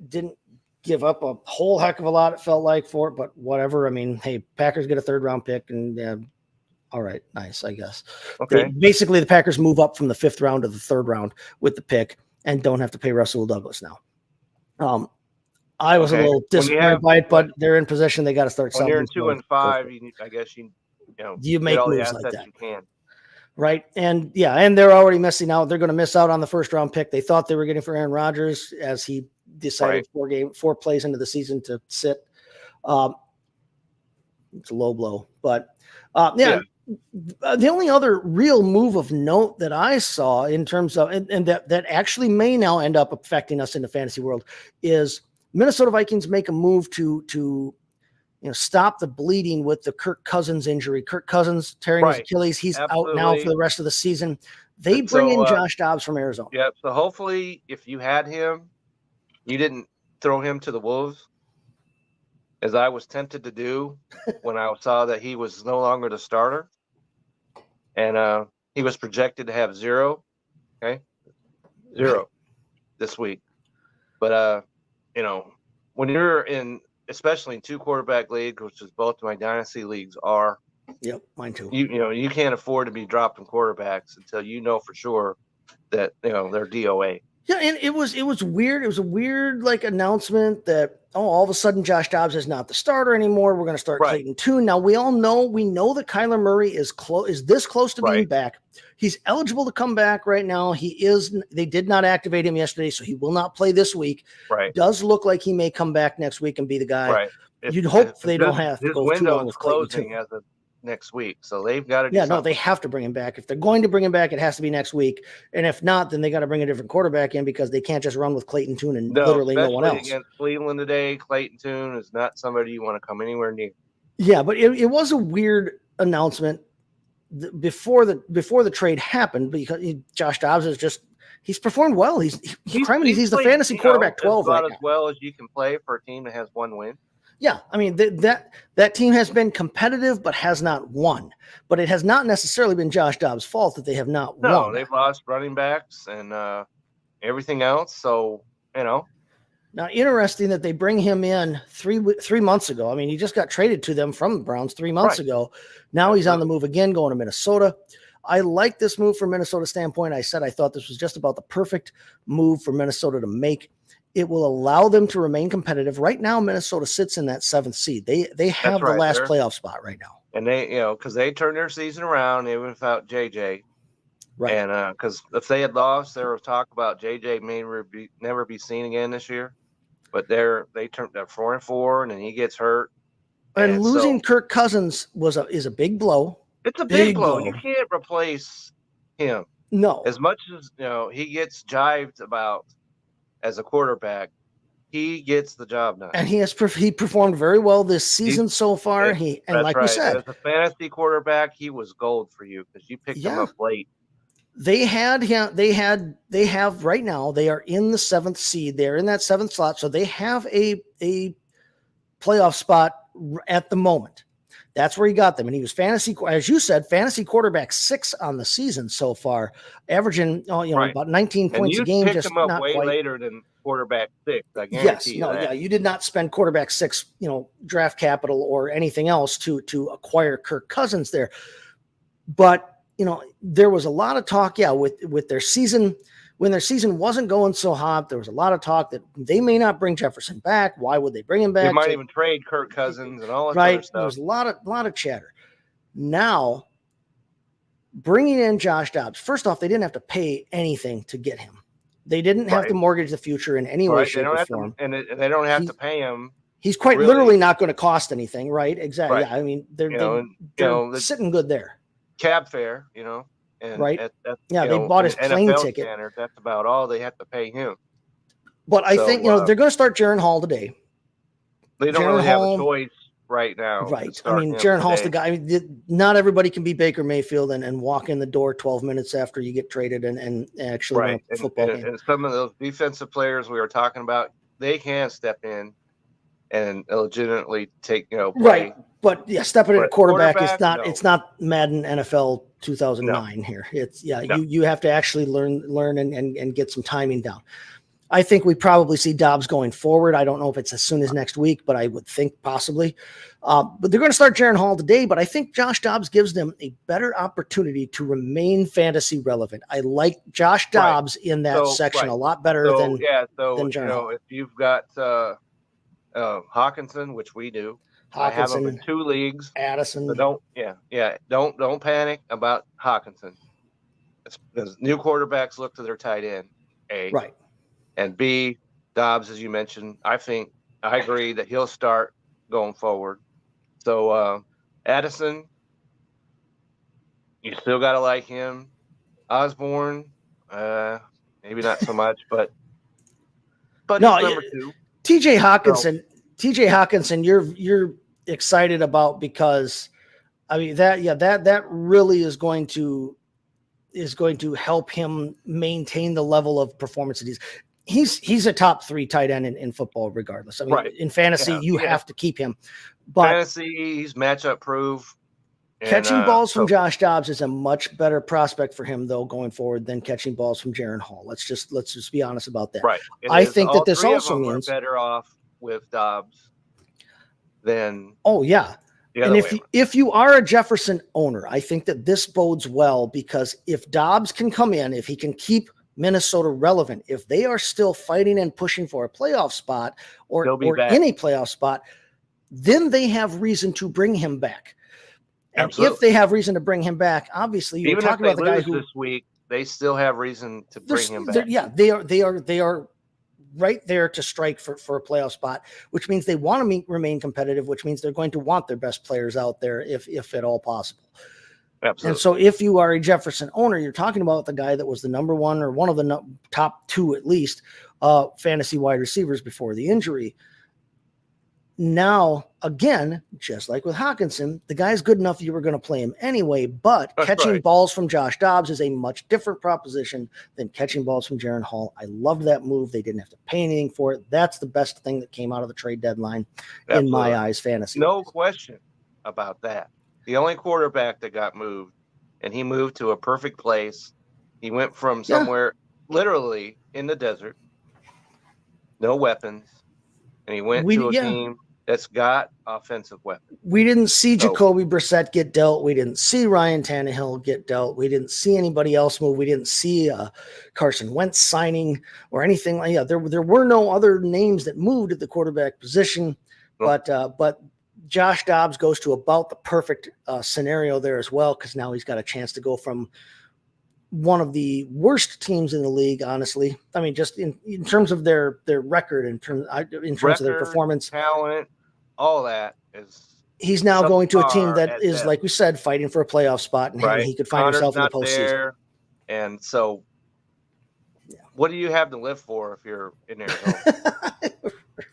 B: Didn't give up a whole heck of a lot, it felt like, for it, but whatever. I mean, hey, Packers get a third round pick, and all right, nice, I guess. Okay. Basically, the Packers move up from the fifth round to the third round with the pick and don't have to pay Rasul Douglas now. I was a little disappointed by it, but they're in possession. They got to start
D: selling. When
B: you're in
D: 2-5, I guess
B: you make moves like that.
D: You can.
B: Right. And they're already missing out. They're going to miss out on the first round pick they thought they were getting for Aaron Rodgers, as he decided 4 plays into the season to sit. It's a low blow, but the only other real move of note that I saw in terms of, and that actually may now end up affecting us in the fantasy world, is Minnesota Vikings make a move to stop the bleeding with the Kirk Cousins injury. Kirk Cousins tearing his Achilles. He's out now for the rest of the season. They bring in Josh Dobbs from Arizona.
D: Yeah. So hopefully if you had him, you didn't throw him to the Wolves, as I was tempted to do when I saw that he was no longer the starter. And he was projected to have 0 this week. But, when you're in, especially in 2 quarterback leagues, which is both my dynasty leagues are.
B: Yep, mine too.
D: You can't afford to be dropping quarterbacks until you know for sure that they're DOA.
B: Yeah, and it was weird. It was a weird announcement that all of a sudden Josh Dobbs is not the starter anymore. We're going to start Clayton Tune. Now we know that Kyler Murray is this close to being back. He's eligible to come back right now. They did not activate him yesterday, so he will not play this week.
D: Right.
B: Does look like he may come back next week and be the guy.
D: Right.
B: You'd hope they don't have to go too long with Clayton Tune.
D: As of next week, so they've got to
B: they have to bring him back. If they're going to bring him back, it has to be next week, and if not, then they got to bring a different quarterback in, because they can't just run with Clayton Tune and literally no one else.
D: Against Cleveland today, Clayton Tune is not somebody you want to come anywhere near.
B: Yeah, but it was a weird announcement before the trade happened, because Josh Dobbs is he's performed well. He's the fantasy quarterback 12
D: about as well as you can play for a team that has 1 win.
B: Yeah, I mean that team has been competitive but has not won. But it has not necessarily been Josh Dobbs' fault that they have not won.
D: No, they've lost running backs and everything else. So Now,
B: interesting that they bring him in 3 months ago. I mean, he just got traded to them from the Browns 3 months ago. Now he's on the move again, going to Minnesota. I like this move from Minnesota standpoint. I said I thought this was just about the perfect move for Minnesota to make. It will allow them to remain competitive. Right now, Minnesota sits in that 7th seed. They have the last playoff spot right now.
D: And they, because they turned their season around even without JJ.
B: Right.
D: And because if they had lost, there was talk about JJ may never be seen again this year. But they're 4-4, and then he gets hurt.
B: And losing Kirk Cousins is a big blow.
D: It's a big blow. You can't replace him.
B: No.
D: As much as he gets jived about as a quarterback, he gets the job done.
B: And he performed very well this season so far. We said,
D: as a fantasy quarterback, he was gold for you because you picked him up late.
B: They have right now, they are in the 7th seed. They're in that 7th slot. So they have a playoff spot at the moment. That's where he got them. And he was as you said, fantasy quarterback 6 on the season so far, averaging about 19 points a game.
D: Just him up way later than quarterback 6. I guarantee you that.
B: Yeah, you did not spend quarterback 6, draft capital or anything else to acquire Kirk Cousins there. But there was a lot of talk, with their season. When their season wasn't going so hot, there was a lot of talk that they may not bring Jefferson back. Why would they bring him back?
D: They might even trade Kirk Cousins and all that
B: right.
D: Other stuff.
B: There was a lot of chatter. Now, bringing in Josh Dobbs, first off, they didn't have to pay anything to get him. They didn't have to mortgage the future in any way, shape, or form.
D: And they don't have to pay him.
B: He's quite literally not going to cost anything, right? Exactly. Right. Yeah, I mean, they're sitting good there.
D: Cab fare, And
B: right. They bought his plane
D: NFL
B: ticket.
D: Standard, that's about all they have to pay him.
B: But I think they're going to start Jaron Hall today.
D: They don't really have a choice right now.
B: Right. I mean, Jaron Hall's the guy. I mean, not everybody can be Baker Mayfield and walk in the door 12 minutes after you get traded and actually win a football game.
D: And some of those defensive players we were talking about, they can step in and legitimately take play.
B: Right. But stepping in at quarterback is not. No. It's not Madden NFL 2009 here. It's you have to actually learn and get some timing down. I think we probably see Dobbs going forward. I don't know if it's as soon as next week, but I would think possibly. But they're going to start Jaron Hall today. But I think Josh Dobbs gives them a better opportunity to remain fantasy relevant. I like Josh Dobbs in that section a lot better than Jaron Hall.
D: If you've got Hawkinson, which we do. I have him in 2 leagues.
B: Addison.
D: So don't panic about Hawkinson. It's because new quarterbacks look to their tight end, A.
B: Right.
D: And B, Dobbs, as you mentioned, I agree that he'll start going forward. So Addison, you still gotta like him. Osborne, maybe not so much, but
B: no,
D: he's number 2.
B: TJ Hawkinson, you're excited about because I mean that really is going to help him maintain the level of performance that he's a top 3 tight end in football regardless. I mean in fantasy you have to keep him. But
D: fantasy he's matchup proof.
B: Catching balls from Josh Dobbs is a much better prospect for him though going forward than catching balls from Jaron Hall. Let's just be honest about that.
D: Right.
B: I think that this also means
D: better off with Dobbs than
B: and if you are a Jefferson owner, I think that this bodes well because if Dobbs can come in, if he can keep Minnesota relevant, if they are still fighting and pushing for a playoff spot or any playoff spot, then they have reason to bring him back. And if they have reason to bring him back, obviously you're talking about the guy who
D: this week, they still have reason to bring him back.
B: They are right there to strike for a playoff spot, which means they want to remain competitive, which means they're going to want their best players out there if at all possible.
D: Absolutely.
B: And so if you are a Jefferson owner, you're talking about the guy that was the number 1 or one of the top 2 at least fantasy wide receivers before the injury. Now, again, just like with Hawkinson, the guy's good enough you were going to play him anyway, but catching balls from Josh Dobbs is a much different proposition than catching balls from Jaron Hall. I loved that move. They didn't have to pay anything for it. That's the best thing that came out of the trade deadline in my eyes, fantasy.
D: No question about that. The only quarterback that got moved, and he moved to a perfect place. He went from somewhere literally in the desert, no weapons, and he went to a team that's got offensive weapons.
B: We didn't see Jacoby Brissett get dealt. We didn't see Ryan Tannehill get dealt. We didn't see anybody else move. We didn't see Carson Wentz signing or anything like that. There were no other names that moved at the quarterback position, but Josh Dobbs goes to about the perfect scenario there as well, because now he's got a chance to go from one of the worst teams in the league, honestly. I mean, just in terms of their record, in terms of their performance,
D: talent, all that is.
B: He's now going to a team that is, like we said, fighting for a playoff spot, and he could find himself in the postseason.
D: And so, what do you have to live for if you're in Arizona?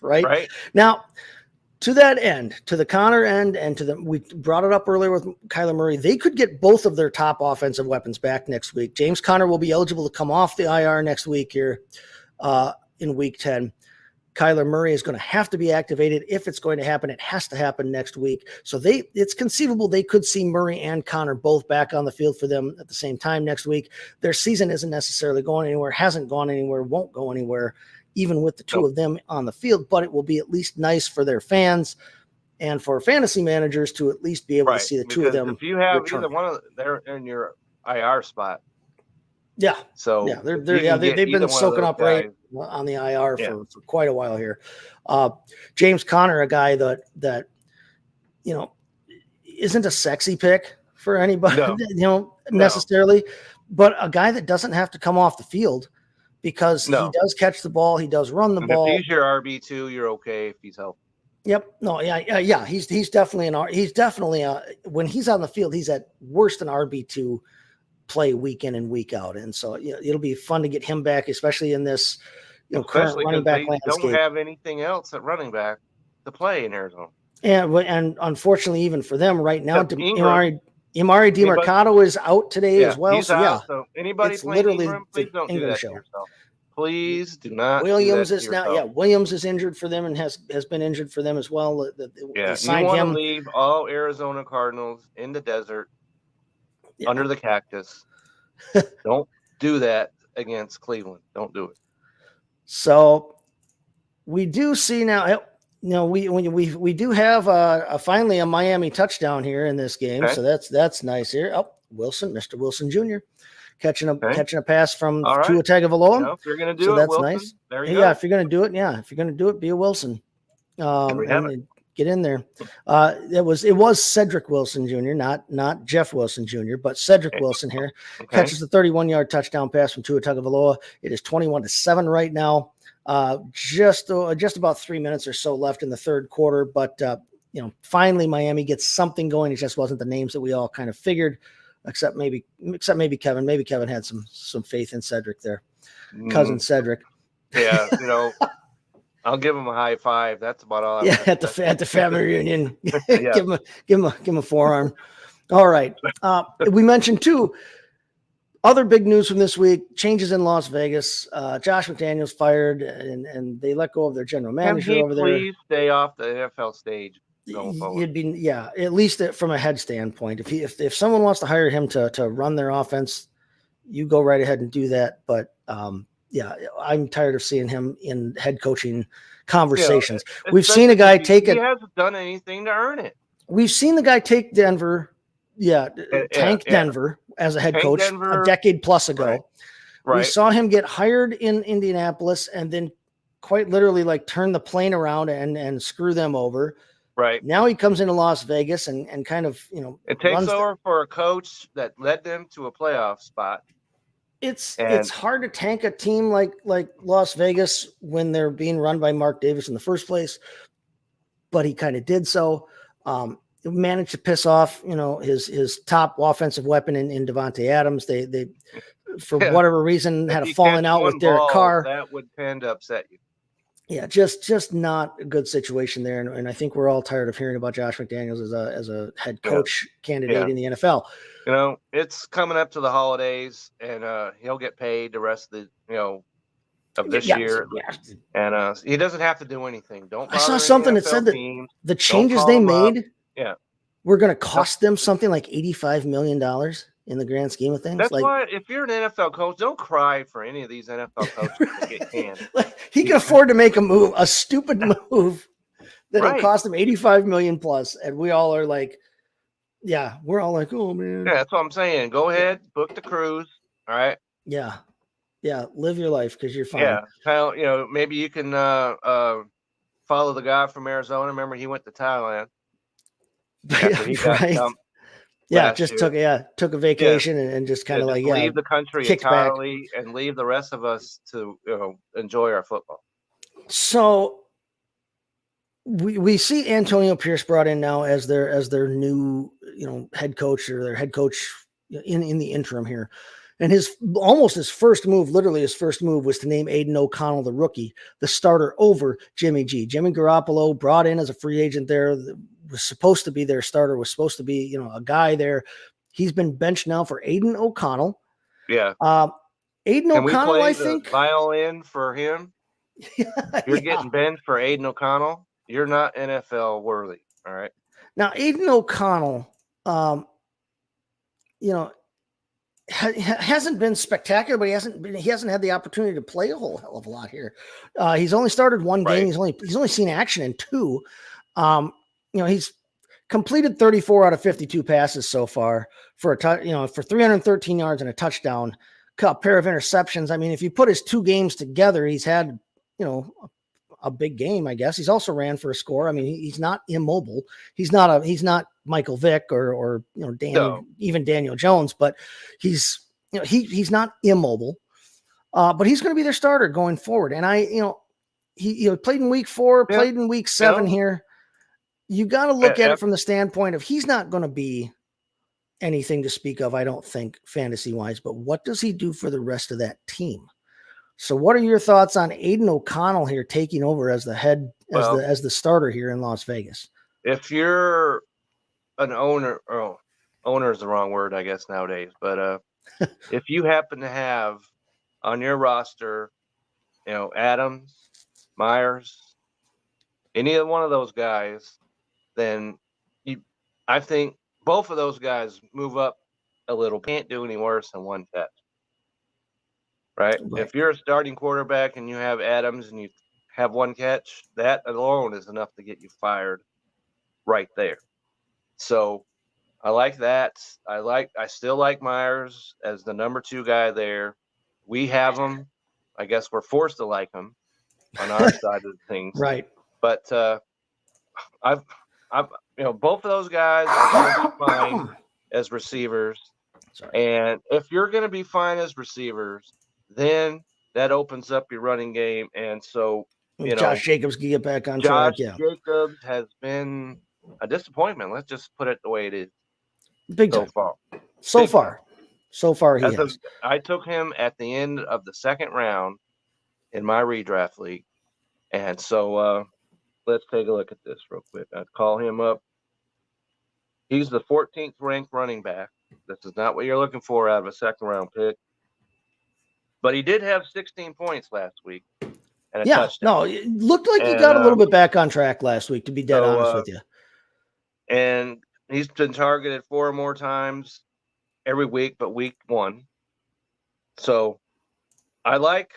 B: right now. To that end, to the Connor end, and we brought it up earlier with Kyler Murray, they could get both of their top offensive weapons back next week. James Conner will be eligible to come off the IR next week here in Week 10. Kyler Murray is going to have to be activated. If it's going to happen, it has to happen next week. So it's conceivable they could see Murray and Conner both back on the field for them at the same time next week. Their season isn't necessarily going anywhere, hasn't gone anywhere, won't go anywhere, even with the two of them on the field, but it will be at least nice for their fans and for fantasy managers to at least be able to see the two of them.
D: If you have either one of them, they're in your IR spot.
B: Yeah.
D: So
B: they've been soaking up right on the IR for quite a while here. James Conner, a guy that isn't a sexy pick for anybody, necessarily, but a guy that doesn't have to come off the field, because he does catch the ball, he does run the ball.
D: If he's your RB2, you're okay if he's healthy.
B: Yep. No. Yeah. He's definitely when he's on the field, he's at worst an RB2 play week in and week out, and so it'll be fun to get him back, especially in this current running back landscape.
D: Don't have anything else at running back to play in Arizona.
B: And unfortunately, even for them right now, Imari DiMercato is out today as well.
D: So anybody playing Ingram, please don't do that to yourself. Please do not.
B: Williams is now. Williams is injured for them and has been injured for them as well.
D: You want to leave all Arizona Cardinals in the desert under the cactus. Don't do that against Cleveland. Don't do it.
B: So we do see now. We do have finally a Miami touchdown here in this game, so that's nice here. Oh, Mr. Wilson Jr. catching a pass from Tua Tagovailoa.
D: If you're gonna do
B: that's
D: Wilson,
B: nice.
D: There you go.
B: Yeah, if you're gonna do it, be a Wilson. Get in there. It was Cedric Wilson Jr., not Jeff Wilson Jr., but Cedric Wilson here catches the 31-yard touchdown pass from Tua Tagovailoa. It is 21-7 right now. Just about 3 minutes or so left in the third quarter, but finally Miami gets something going. It just wasn't the names that we all kind of figured, except maybe Kevin. Maybe Kevin had some faith in Cedric there, cousin Cedric.
D: Yeah, I'll give him a high five. That's about all.
B: At the family reunion, give him a forearm. All right. We mentioned too. Other big news from this week: changes in Las Vegas. Josh McDaniels fired, and they let go of their general manager over there.
D: Please stay off the NFL stage going forward.
B: At least from a head standpoint. If someone wants to hire him to run their offense, you go right ahead and do that. But I'm tired of seeing him in head coaching conversations. We've seen a guy take it.
D: He hasn't done anything to earn it.
B: We've seen the guy take Denver. Denver as a head coach a decade plus ago. Right. We saw him get hired in Indianapolis and then quite literally turn the plane around and screw them over.
D: Right.
B: Now he comes into Las Vegas and kind of,
D: it takes over for a coach that led them to a playoff spot.
B: It's hard to tank a team like Las Vegas when they're being run by Mark Davis in the first place, but he kind of did so. Managed to piss off, his top offensive weapon in Devontae Adams. They for whatever reason had a falling out with Derek Carr.
D: That would tend to upset you.
B: Yeah, just not a good situation there, and I think we're all tired of hearing about Josh McDaniels as a head coach candidate in the NFL.
D: It's coming up to the holidays, and he'll get paid the rest of the of this year, and he doesn't have to do anything.
B: I saw something that said that the changes they made, were going to cost them something like $85 million in the grand scheme of things.
D: That's why, if you're an NFL coach, don't cry for any of these NFL coaches to get canned.
B: He can afford to make a stupid move that'll cost him $85 million plus, and we all are like, yeah, we're all like, oh man.
D: Yeah, that's what I'm saying. Go ahead, book the cruise. All right.
B: Yeah, live your life because you're fine.
D: Yeah, kind of, maybe you can follow the guy from Arizona. Remember, he went to Thailand after he got dumped.
B: Yeah, just took a vacation and just kind of like
D: leave the country entirely and leave the rest of us to enjoy our football. So
B: we see Antonio Pierce brought in now as their new head coach, or their head coach in the interim here. And his first move was to name Aiden O'Connell, the rookie, the starter over Jimmy G. Jimmy Garoppolo, brought in as a free agent there, was supposed to be their starter, was supposed to be, a guy there. He's been benched now for Aiden O'Connell.
D: Yeah.
B: Aiden O'Connell, I think.
D: Violin for him. You're getting benched for Aiden O'Connell. You're not NFL worthy. All right.
B: Now, Aiden O'Connell, hasn't been spectacular, but he hasn't had the opportunity to play a whole hell of a lot here. He's only started one game. He's only seen action in two. He's completed 34 out of 52 passes so far for for 313 yards and a touchdown, a pair of interceptions. I mean, if you put his two games together, he's had, a big game, I guess. He's also ran for a score. I mean, he's not immobile. He's not Michael Vick or even Daniel Jones, but he's not immobile. But he's going to be their starter going forward. And he played in week 4, played in week 7 here. You got to look at it from the standpoint of he's not going to be anything to speak of, I don't think, fantasy wise, but what does he do for the rest of that team? So what are your thoughts on Aiden O'Connell here taking over as the head, as the starter here in Las Vegas?
D: If you're an owner is the wrong word, I guess, nowadays, but if you happen to have on your roster, Adams, Myers, any one of those guys, then I think both of those guys move up a little. Can't do any worse than one catch. Right? If you're a starting quarterback and you have Adams and you have one catch, that alone is enough to get you fired right there. So I like that. I still like Myers as the number 2 guy there. We have him. I guess we're forced to like him on our side of things.
B: Right.
D: But I've both of those guys are going to be fine as receivers.
B: Sorry.
D: And if you're going to be fine as receivers, then that opens up your running game. And so,
B: Josh Jacobs can get back on track. Yeah.
D: Jacobs has been a disappointment. Let's just put it the way it is.
B: Big time. So far he has.
D: I took him at the end of the second round in my redraft league. And so let's take a look at this real quick. I'd call him up. He's the 14th ranked running back. This is not what you're looking for out of a second round pick. But he did have 16 points last week and a touchdown.
B: No, it looked like he got a little bit back on track last week, to be dead honest with you.
D: And he's been targeted 4 more times every week, but week 1. So I like,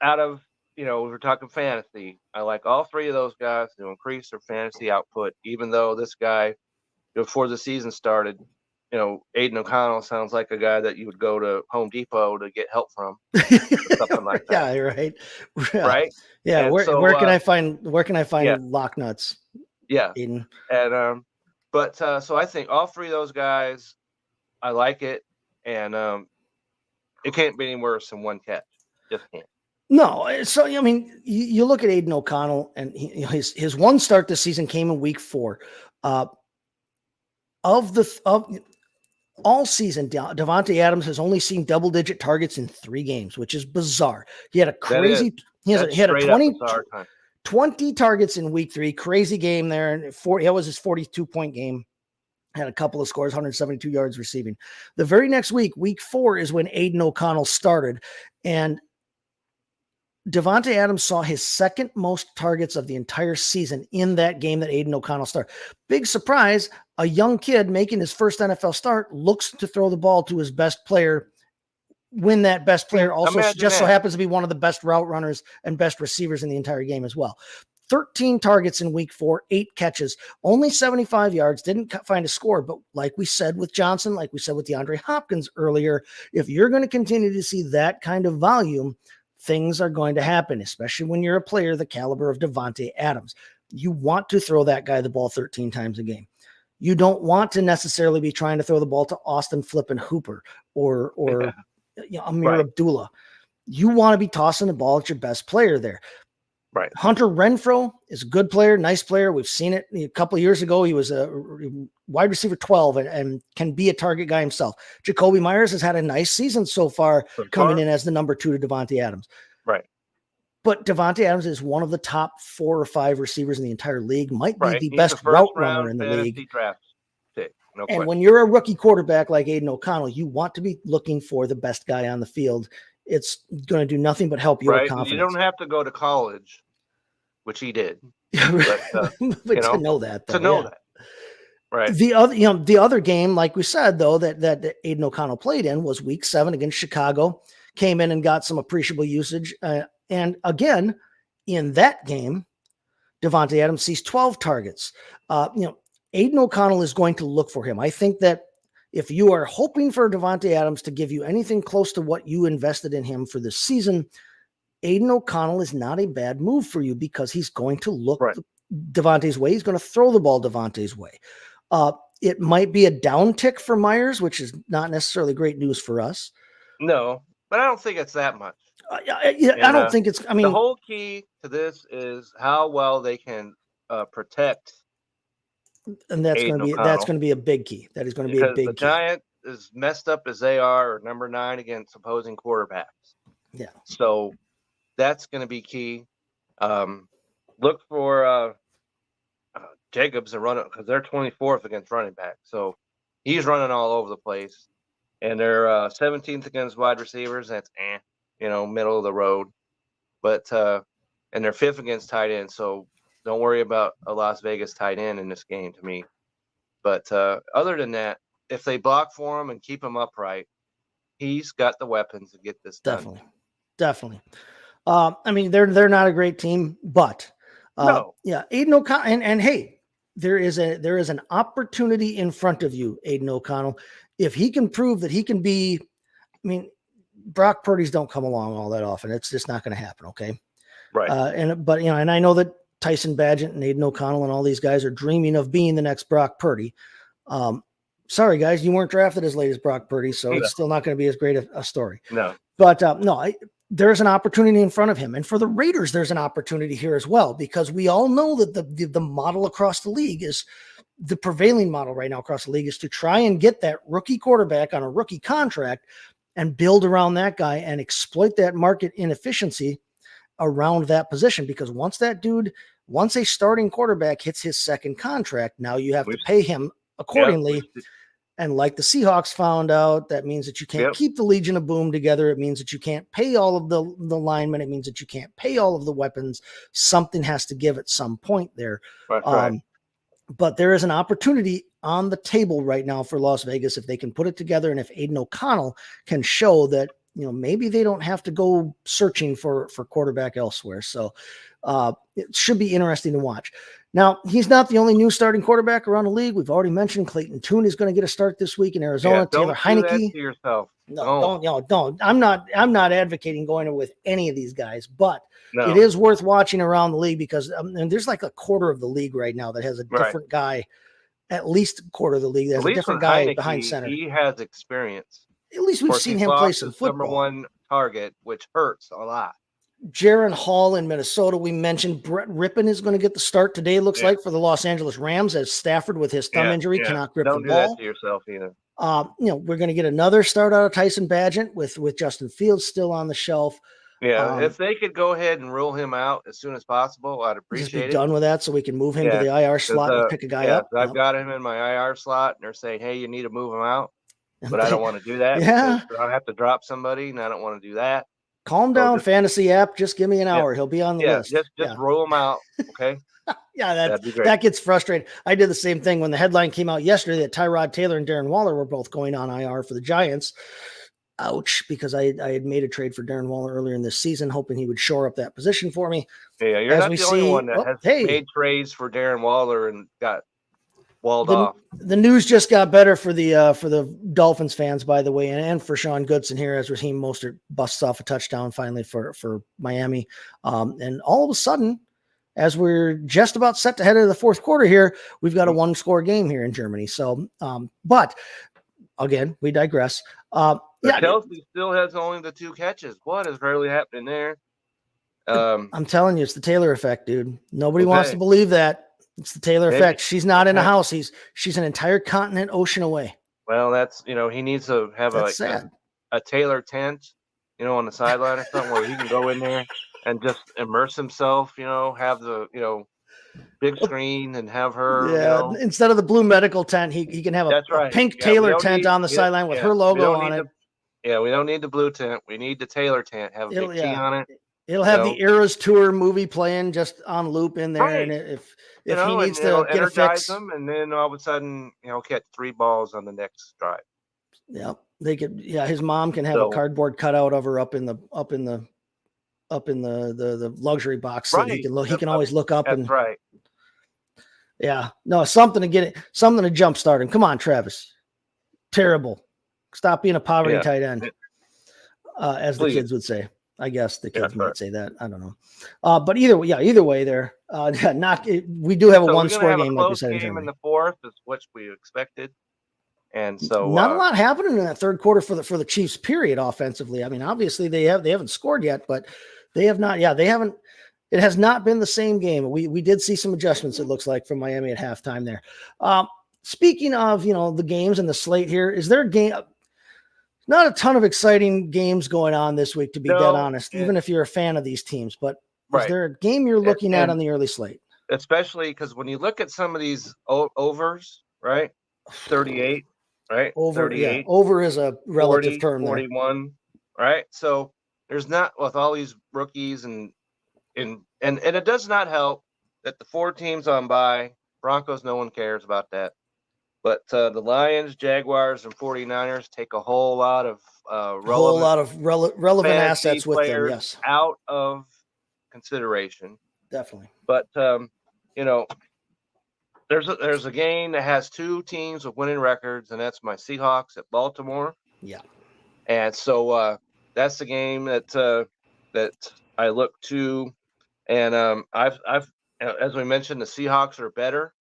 D: out of, we're talking fantasy, I like all 3 of those guys to increase their fantasy output, even though this guy, before the season started, Aiden O'Connell sounds like a guy that you would go to Home Depot to get help from, something like that.
B: Yeah, right.
D: Right.
B: Yeah. Where can I find lock nuts?
D: Yeah.
B: Aiden.
D: And so I think all 3 of those guys, I like it, and it can't be any worse than one catch. Just can't.
B: No, so I mean, you look at Aiden O'Connell, and his one start this season came in week 4. All season, Davante Adams has only seen double-digit targets in 3 games, which is bizarre. He had a crazy. He had a 20 targets in week 3. Crazy game there, and that was his 42-point game. Had a couple of scores, 172 yards receiving. The very next week, week 4, is when Aiden O'Connell started, and Davante Adams saw his second most targets of the entire season in that game that Aiden O'Connell started. Big surprise, a young kid making his first NFL start looks to throw the ball to his best player when that best player also so happens to be one of the best route runners and best receivers in the entire game as well. 13 targets in week 4, 8 catches, only 75 yards, didn't find a score. But like we said with Johnson, like we said with DeAndre Hopkins earlier, if you're going to continue to see that kind of volume, things are going to happen, especially when you're a player the caliber of Davante Adams. You want to throw that guy the ball 13 times a game. You don't want to necessarily be trying to throw the ball to Austin Flippin Hooper or Amir Abdullah. You want to be tossing the ball at your best player there.
C: Right.
B: Hunter Renfrow is a good player, nice player. We've seen it a couple of years ago. He was a wide receiver 12 and can be a target guy himself. Jacoby Myers has had a nice season so far, coming in as the number 2 to Davante Adams.
C: Right.
B: But Davante Adams is one of the top 4 or 5 receivers in the entire league, might be the best route runner in the league. And when you're a rookie quarterback like Aiden O'Connell, you want to be looking for the best guy on the field. It's going to do nothing but help your confidence.
D: You don't have to go to college, which he did.
B: But to know that.
D: Right.
B: The other game, like we said, though, that Aiden O'Connell played in was week 7 against Chicago, came in and got some appreciable usage. And again, in that game, Davante Adams sees 12 targets. Aiden O'Connell is going to look for him. I think that if you are hoping for Davante Adams to give you anything close to what you invested in him for this season, Aiden O'Connell is not a bad move for you because he's going to look Davante's way. He's going to throw the ball Davante's way. It might be a downtick for Myers, which is not necessarily great news for us.
D: No, but I don't think it's that much.
B: I don't think it's. I mean,
D: the whole key to this is how well they can protect.
B: And that's going to be a big key. That is going to be a big key.
D: The Giants, as messed up as they are number 9 against opposing quarterbacks.
B: Yeah.
D: So that's going to be key. Look for Jacobs to run it because they're 24th against running back. So he's running all over the place. And they're 17th against wide receivers. That's middle of the road. But and they're 5th against tight ends. So don't worry about a Las Vegas tight end in this game to me. But other than that, if they block for him and keep him upright, he's got the weapons to get this done.
B: Definitely. I mean, they're not a great team, but Aiden O'Connell, and hey, there is an opportunity in front of you, Aiden O'Connell. If he can prove that he can be, I mean, Brock Purdy's don't come along all that often. It's just not going to happen. Okay.
D: Right.
B: And I know that Tyson Badgett and Aiden O'Connell and all these guys are dreaming of being the next Brock Purdy. Sorry, guys, you weren't drafted as late as Brock Purdy, so it's still not going to be as great a story.
D: No.
B: But there's an opportunity in front of him. And for the Raiders, there's an opportunity here as well, because we all know that the model across the league is the prevailing model right now across the league is to try and get that rookie quarterback on a rookie contract and build around that guy and exploit that market inefficiency around that position. Because once a starting quarterback hits his second contract, now you have to pay him accordingly. And like the Seahawks found out, that means that you can't keep the Legion of Boom together. It means that you can't pay all of the linemen. It means that you can't pay all of the weapons. Something has to give at some point there.
D: Right.
B: But there is an opportunity on the table right now for Las Vegas if they can put it together, and if Aiden O'Connell can show that maybe they don't have to go searching for quarterback elsewhere. So it should be interesting to watch. Now, he's not the only new starting quarterback around the league. We've already mentioned Clayton Tune is going to get a start this week in Arizona. Taylor Heineke.
D: Don't do that to yourself.
B: No, don't. I'm not advocating going with any of these guys, but it is worth watching around the league because there's like a quarter of the league right now that has a different guy. At least a quarter of the league. There's a different guy
D: Heineke,
B: behind center.
D: He has experience.
B: At least we've seen him play some football.
D: Number 1 target, which hurts a lot.
B: Jaron Hall in Minnesota. We mentioned Brett Rippon is going to get the start today. Looks like for the Los Angeles Rams, as Stafford with his thumb injury cannot grip the ball.
D: Don't do that to yourself either.
B: We're going to get another start out of Tyson Badgett with Justin Fields still on the shelf.
D: Yeah, if they could go ahead and rule him out as soon as possible, I'd appreciate
B: just be done with that so we can move him to the IR slot and pick a guy up.
D: I've got him in my IR slot, and they're saying, hey, you need to move him out. But I don't want to do that. I have to drop somebody, and I don't want to do that.
B: Calm down, fantasy app. Just give me an hour. He'll be on the list.
D: Just roll him out, okay?
B: That gets frustrating. I did the same thing when the headline came out yesterday that Tyrod Taylor and Darren Waller were both going on IR for the Giants. ouch, because I had made a trade for Darren Waller earlier in this season, hoping he would shore up that position for me.
D: Yeah, you're not the only one that has made trades for Darren Waller and got walled off.
B: The news just got better for the Dolphins fans, by the way, and for Sean Goodson here as Raheem Mostert busts off a touchdown finally for Miami. And all of a sudden, as we're just about set to head into the fourth quarter here, we've got a 1-score game here in Germany. So, but again, we digress.
D: Kelsey still has only the 2 catches. What is really happening there?
B: I'm telling you, it's the Taylor effect, dude. Nobody wants to believe that. It's the Taylor effect. She's not in a house. She's an entire continent ocean away.
D: Well, that's, he needs to have a Taylor tent, on the sideline or something where he can go in there and just immerse himself, have the, big screen and have her.
B: Yeah. Instead of the blue medical tent, he can have a pink Taylor tent on the sideline with her logo on it.
D: We don't need the blue tent. We need the Taylor tent. Have a big T on it.
B: It'll have the Eras Tour movie playing just on loop in there. Right. And if he needs to get a fix,
D: them, and then all of a sudden, catch 3 balls on the next drive.
B: Yeah, they could. Yeah, his mom can have a cardboard cutout of her up in the luxury box, so he can always look up.
D: That's right.
B: Yeah, no, something to jumpstart him. Come on, Travis. Terrible. Stop being a poverty tight end, as the kids would say. I guess the kids might say that. I don't know. But either way, there. We do have a 1-score game, like you said.
D: Game in the fourth is what we expected, and so
B: not a lot happening in that third quarter for the Chiefs. Period. Offensively, I mean, obviously they haven't scored yet, but they have not. Yeah, they haven't. It has not been the same game. We did see some adjustments. It looks like from Miami at halftime there. Speaking of the games and the slate here, is there a game? Not a ton of exciting games going on this week, to be dead honest, even if you're a fan of these teams. But is there a game you're looking at on the early slate?
D: Especially because when you look at some of these overs, right? 38, right?
B: Over, 38. Yeah. Over is a relative
D: 40,
B: term.
D: 41, right? So there's not, with all these rookies and it does not help that the 4 teams on bye, Broncos, no one cares about that. But the Lions, Jaguars, and 49ers take a whole lot of
B: relevant assets with them, yes,
D: out of consideration.
B: Definitely.
D: But there's a game that has 2 teams with winning records, and that's my Seahawks at Baltimore.
B: Yeah.
D: And so that's the game that I look to, and I've as we mentioned, the Seahawks are better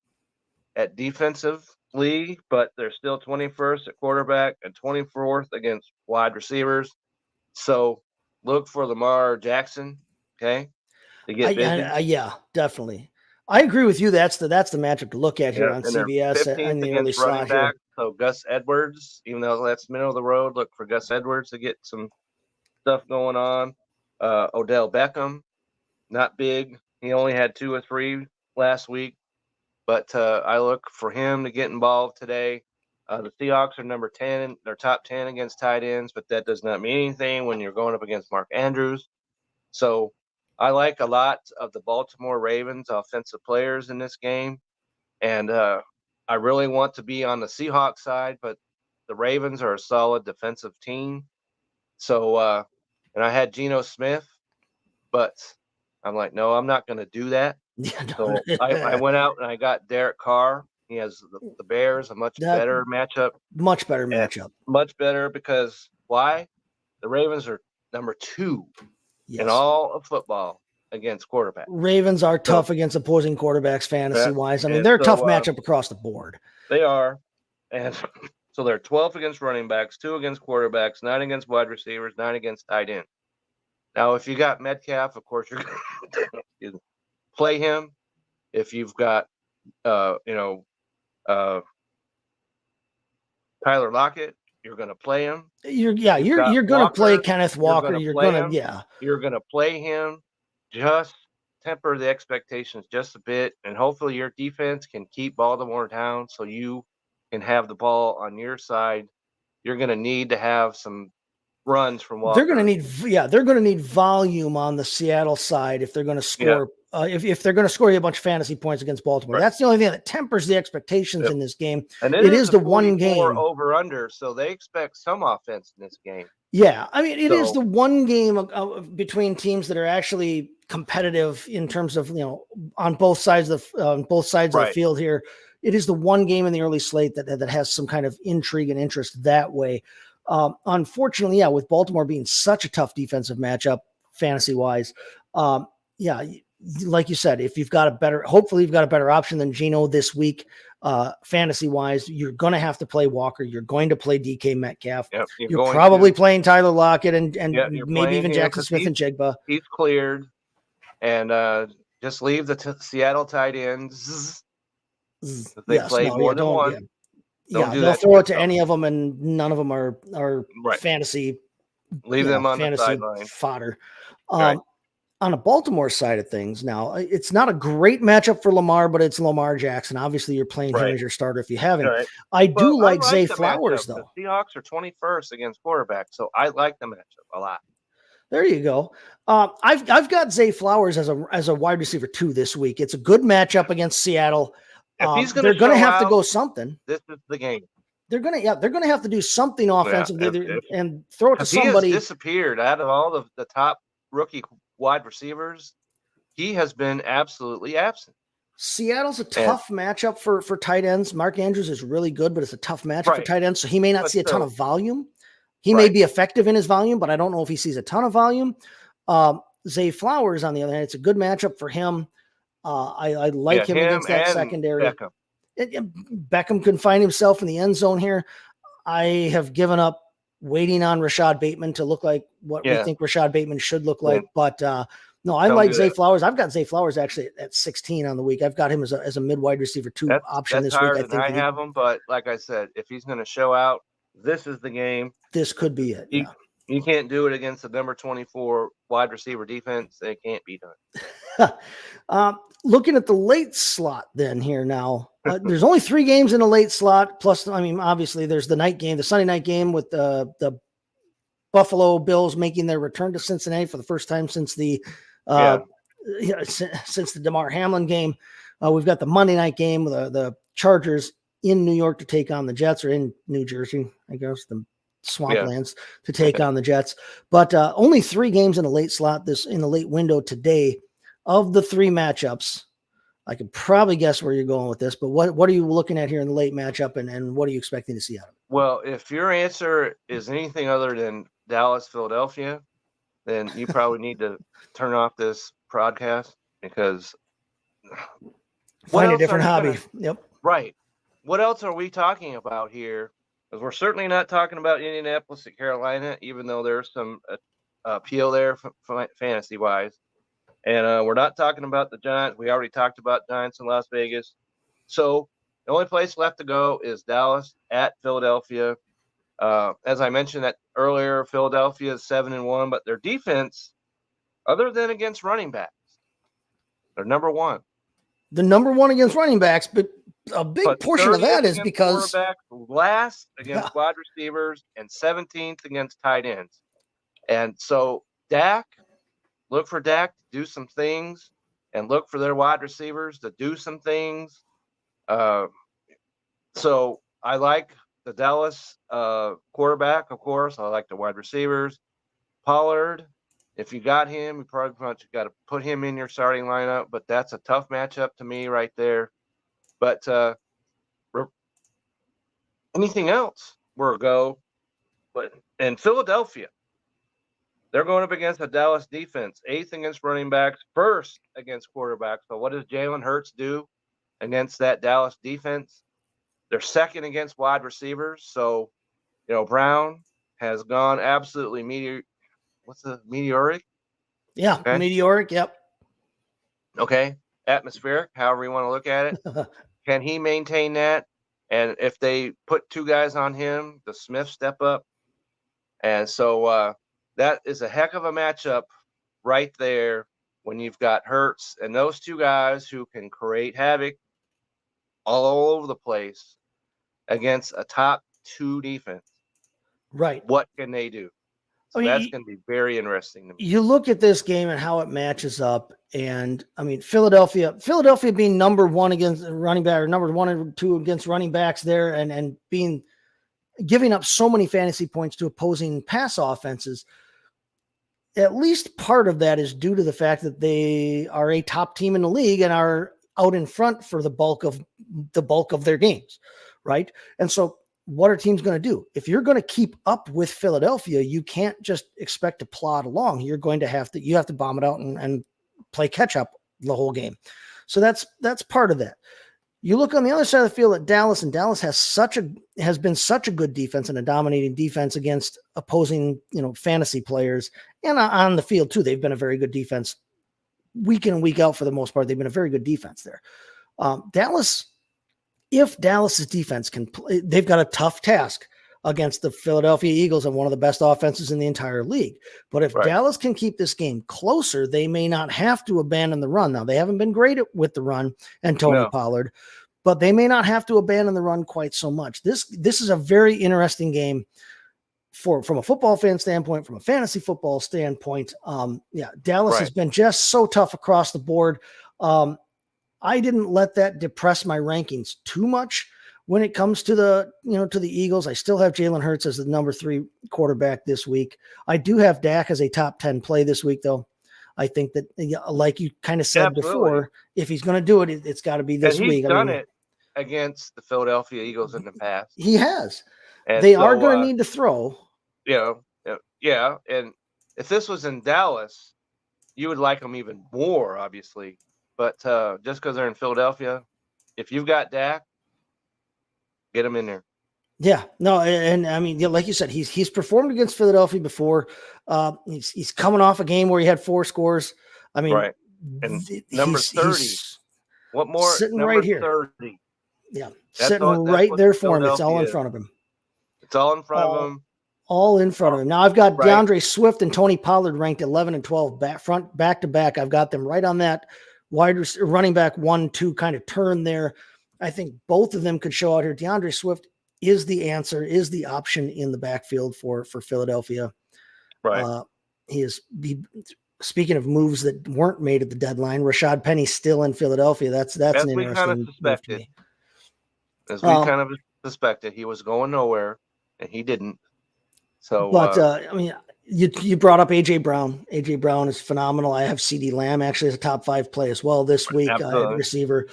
D: at defensive league, but they're still 21st at quarterback and 24th against wide receivers. So look for Lamar Jackson, to get busy.
B: Yeah, definitely. I agree with you. That's the matchup to look at here on CBS and the early slot here.
D: So Gus Edwards, even though that's middle of the road, look for Gus Edwards to get some stuff going on. Odell Beckham, not big. He only had 2 or 3 last week. But I look for him to get involved today. The Seahawks are number 10. They're top 10 against tight ends, but that does not mean anything when you're going up against Mark Andrews. So I like a lot of the Baltimore Ravens offensive players in this game. And I really want to be on the Seahawks side, but the Ravens are a solid defensive team. So, and I had Geno Smith, but I'm like, no, I'm not going to do that.
B: Yeah,
D: so I went out and I got Derek Carr. He has the Bears, a much better matchup.
B: Much better matchup.
D: Much better because why? The Ravens are number 2 in all of football against quarterbacks.
B: Ravens are tough against opposing quarterbacks fantasy-wise. I mean, they're a tough matchup across the board.
D: They are. And so they're 12th against running backs, 2 against quarterbacks, 9 against wide receivers, 9 against tight ends. Now, if you got Metcalf, of course, you're going to play him. If you've got, Tyler Lockett, you're going to play him.
B: You're going to play Kenneth Walker. You're going
D: to play him. Just temper the expectations just a bit, and hopefully your defense can keep Baltimore down so you can have the ball on your side. You're going to need to have some runs from Walker.
B: They're going to need volume on the Seattle side if they're going to score if they're going to score you a bunch of fantasy points against Baltimore. Right. That's the only thing that tempers the expectations in this game.
D: And
B: it is the one game
D: over under, so they expect some offense in this game.
B: Yeah, I mean, it is the one game between teams that are actually competitive in terms of, on both sides of the field here. It is the one game in the early slate that has some kind of intrigue and interest that way. Unfortunately, with Baltimore being such a tough defensive matchup, fantasy wise, like you said, if you've got hopefully you've got a better option than Geno this week, fantasy wise, you're going to have to play Walker. You're going to play DK Metcalf.
D: Yep,
B: you're probably playing Tyler Lockett and maybe even Jackson Smith and Jigba.
D: He's cleared, and just leave the Seattle tight ends. They play more than one.
B: They'll throw it to any of them, and none of them are fantasy.
D: Leave them on the sideline.
B: Fodder. On a Baltimore side of things now, it's not a great matchup for Lamar, but it's Lamar Jackson. Obviously, you're playing him as your starter if you haven't. Right. I like Zay Flowers, though.
D: The Seahawks are 21st against quarterbacks, so I like the matchup a lot.
B: There you go. I've got Zay Flowers as a wide receiver 2 this week. It's a good matchup against Seattle. They're going to have to go something.
D: This is the game.
B: They're going to have to do something offensively and throw it to somebody.
D: He has disappeared out of all the top rookie wide receivers. He has been absolutely absent.
B: Seattle's a tough matchup for tight ends. Mark Andrews is really good, but it's a tough matchup for tight ends, so he may not see a ton of volume. He may be effective in his volume, but I don't know if he sees a ton of volume. Zay Flowers, on the other hand, it's a good matchup for him. I like him against that secondary. Beckham can find himself in the end zone here. I have given up waiting on Rashad Bateman to look like what we think Rashad Bateman should look like. But no, I like Zay Flowers. I've got Zay Flowers actually at 16 on the week. I've got him as a mid wide receiver 2 option this week.
D: I think I have him, but like I said, if he's going to show out, this is the game.
B: This could be it.
D: You can't do it against the number 24 wide receiver defense. It can't be done.
B: Looking at the late slot then here now, there's only 3 games in a late slot. Plus, I mean, obviously there's the night game, the Sunday night game with the Buffalo Bills making their return to Cincinnati for the first time since the DeMar Hamlin game. We've got the Monday night game with the Chargers in New York to take on the Jets, or in New Jersey, I guess, the swamplands to take on the Jets. But only 3 games in a late slot in the late window today. Of the 3 matchups, I could probably guess where you're going with this, but what are you looking at here in the late matchup, and what are you expecting to see out of it?
D: Well, if your answer is anything other than Dallas, Philadelphia, then you probably need to turn off this broadcast, because
B: find a different hobby. Yep.
D: Right. What else are we talking about here? Because we're certainly not talking about Indianapolis at Carolina, even though there's some appeal there fantasy-wise. And we're not talking about the Giants. We already talked about Giants in Las Vegas. So the only place left to go is Dallas at Philadelphia. As I mentioned earlier, Philadelphia is 7-1, but their defense, other than against running backs, they're number 1.
B: The number 1 against running backs, but a big portion of that is because
D: last against wide receivers and 17th against tight ends. And so look for Dak to do some things, and look for their wide receivers to do some things. So I like the Dallas quarterback, of course. I like the wide receivers. Pollard, if you got him, you probably got to put him in your starting lineup, but that's a tough matchup to me right there. But anything else, we're a go. But in Philadelphia, they're going up against the Dallas defense, 8th against running backs, 1st against quarterbacks. So what does Jalen Hurts do against that Dallas defense? They're 2nd against wide receivers. So, Brown has gone absolutely meteoric?
B: Yeah, okay. Meteoric, yep.
D: Okay, atmospheric, however you want to look at it. Can he maintain that? And if they put 2 guys on him, does Smith step up? And so that is a heck of a matchup right there when you've got Hurts and those 2 guys who can create havoc all over the place against a top 2 defense.
B: Right.
D: What can they do? So that's going to be very interesting to me.
B: You look at this game and how it matches up. And I mean, Philadelphia being number one against running back, or number 1 and 2 against running backs there, and giving up so many fantasy points to opposing pass offenses. At least part of that is due to the fact that they are a top team in the league and are out in front for the bulk of their games, right? And so what are teams going to do? If you're going to keep up with Philadelphia, you can't just expect to plod along. You're going to have to bomb it out and play catch up the whole game. So that's part of that. You look on the other side of the field at Dallas, and Dallas has been such a good defense and a dominating defense against opposing, fantasy players, and on the field too. They've been a very good defense week in and week out for the most part. They've been a very good defense there. Dallas, if Dallas's defense can play, they've got a tough task against the Philadelphia Eagles and one of the best offenses in the entire league. But if Dallas can keep this game closer, they may not have to abandon the run. Now, they haven't been great with the run and Tony Pollard, but they may not have to abandon the run quite so much. This is a very interesting game from a football fan standpoint, from a fantasy football standpoint. Dallas has been just so tough across the board. I didn't let that depress my rankings too much. When it comes to the Eagles, I still have Jalen Hurts as the number 3 quarterback this week. I do have Dak as a top 10 play this week, though. I think that, like you kind of said before, if he's going to do it, it's got to be this week.
D: He's done it against the Philadelphia Eagles in the past.
B: He has. And they are going to need to throw.
D: Yeah. And if this was in Dallas, you would like them even more, obviously. But just because they're in Philadelphia, if you've got Dak, get him in there.
B: Yeah, no, and I mean, like you said, he's performed against Philadelphia before. He's coming off a game where he had 4 scores. I mean,
D: and number 30. What more?
B: Sitting
D: number
B: right here.
D: 30.
B: Yeah, sitting right there for him. It's all in front of him.
D: It's all in front of him.
B: All in front of him. Now I've got DeAndre Swift and Tony Pollard ranked 11 and 12 back to back. I've got them right on that running back 1-2 kind of turn there. I think both of them could show out here. DeAndre Swift is the answer, is the option in the backfield for Philadelphia.
D: Right.
B: Speaking of moves that weren't made at the deadline, Rashad Penny's still in Philadelphia. That's an interesting move to me.
D: As we kind of suspected, he was going nowhere, and he didn't. So,
B: but I mean, you brought up AJ Brown. AJ Brown is phenomenal. I have CeeDee Lamb actually as a top 5 play as well this week. Receiver.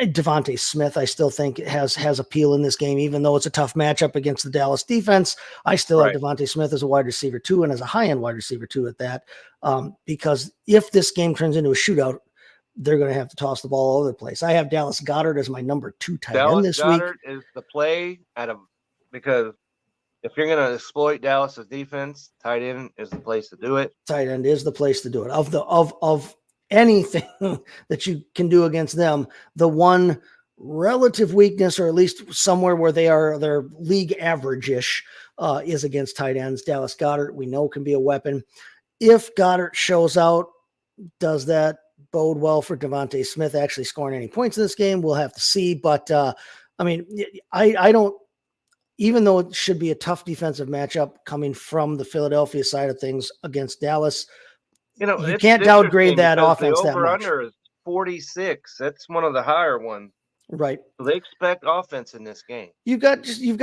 B: Devontae Smith, I still think has appeal in this game, even though it's a tough matchup against the Dallas defense. I still have Devontae Smith as a wide receiver 2 and as a high-end wide receiver 2 at that. Because if this game turns into a shootout, they're going to have to toss the ball all over the place. I have Dallas Goedert as my number 2 tight end this week. Dallas Goedert
D: is the play because if you're going to exploit Dallas's defense, tight end is the place to do it.
B: Tight end is the place to do it. Of anything that you can do against them, the one relative weakness, or at least somewhere where they're league average-ish, is against tight ends. Dallas Goedert, we know, can be a weapon. If Goddard shows out, does that bode well for Devontae Smith actually scoring any points in this game? We'll have to see. But I mean, I don't, even though it should be a tough defensive matchup coming from the Philadelphia side of things against Dallas, you can't downgrade that offense that much.
D: The over-under is 46. That's one of the higher ones.
B: Right.
D: So they expect offense in this game.
B: You've got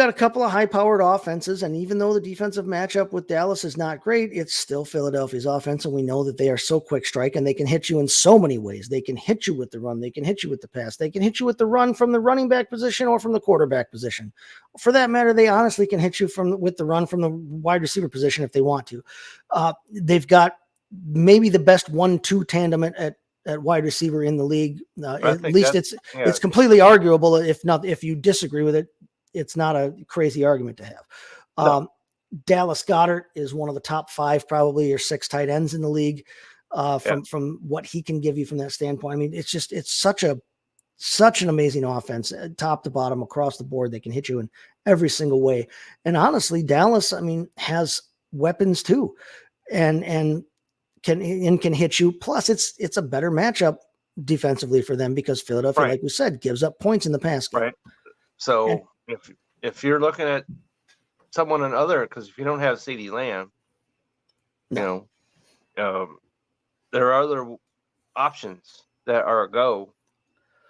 B: a couple of high-powered offenses, and even though the defensive matchup with Dallas is not great, it's still Philadelphia's offense, and we know that they are so quick strike, and they can hit you in so many ways. They can hit you with the run. They can hit you with the pass. They can hit you with the run from the running back position or from the quarterback position. For that matter, they honestly can hit you with the run from the wide receiver position if they want to. They've got maybe the best 1-2 tandem at wide receiver in the league. At least it's completely arguable. If you disagree with it, it's not a crazy argument to have. No. Dallas Goedert is one of the top 5, probably, or 6 tight ends in the league from what he can give you from that standpoint. I mean, it's such an amazing offense, top to bottom, across the board. They can hit you in every single way. And honestly, Dallas, I mean, has weapons too. And can hit you. Plus, it's a better matchup defensively for them because Philadelphia, like we said, gives up points in the pass game.
D: Right. So if you're looking at someone another, because if you don't have CeeDee Lamb,
B: no.
D: There are other options that are a go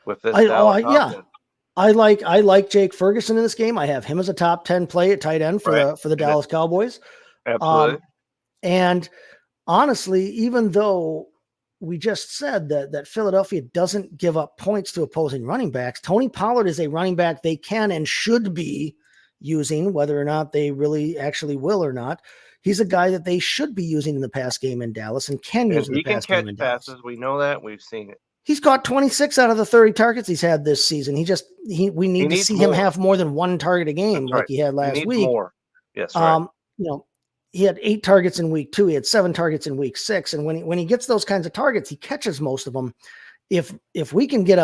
D: with this Dallas offense.
B: I like Jake Ferguson in this game. I have him as a top 10 play at tight end for the Dallas Cowboys.
D: Absolutely.
B: And honestly, even though we just said that Philadelphia doesn't give up points to opposing running backs, Tony Pollard is a running back they can and should be using, whether or not they really actually will or not. He's a guy that they should be using in the pass game in Dallas and can use in the pass game in Dallas.
D: Passes. We know that. We've seen it.
B: He's got 26 out of the 30 targets he's had this season. We need to see him have more than one target a game like he had last week.
D: More. Yes, right.
B: He had 8 targets in week 2. He had 7 targets in week 6. And when he gets those kinds of targets, he catches most of them. If we can get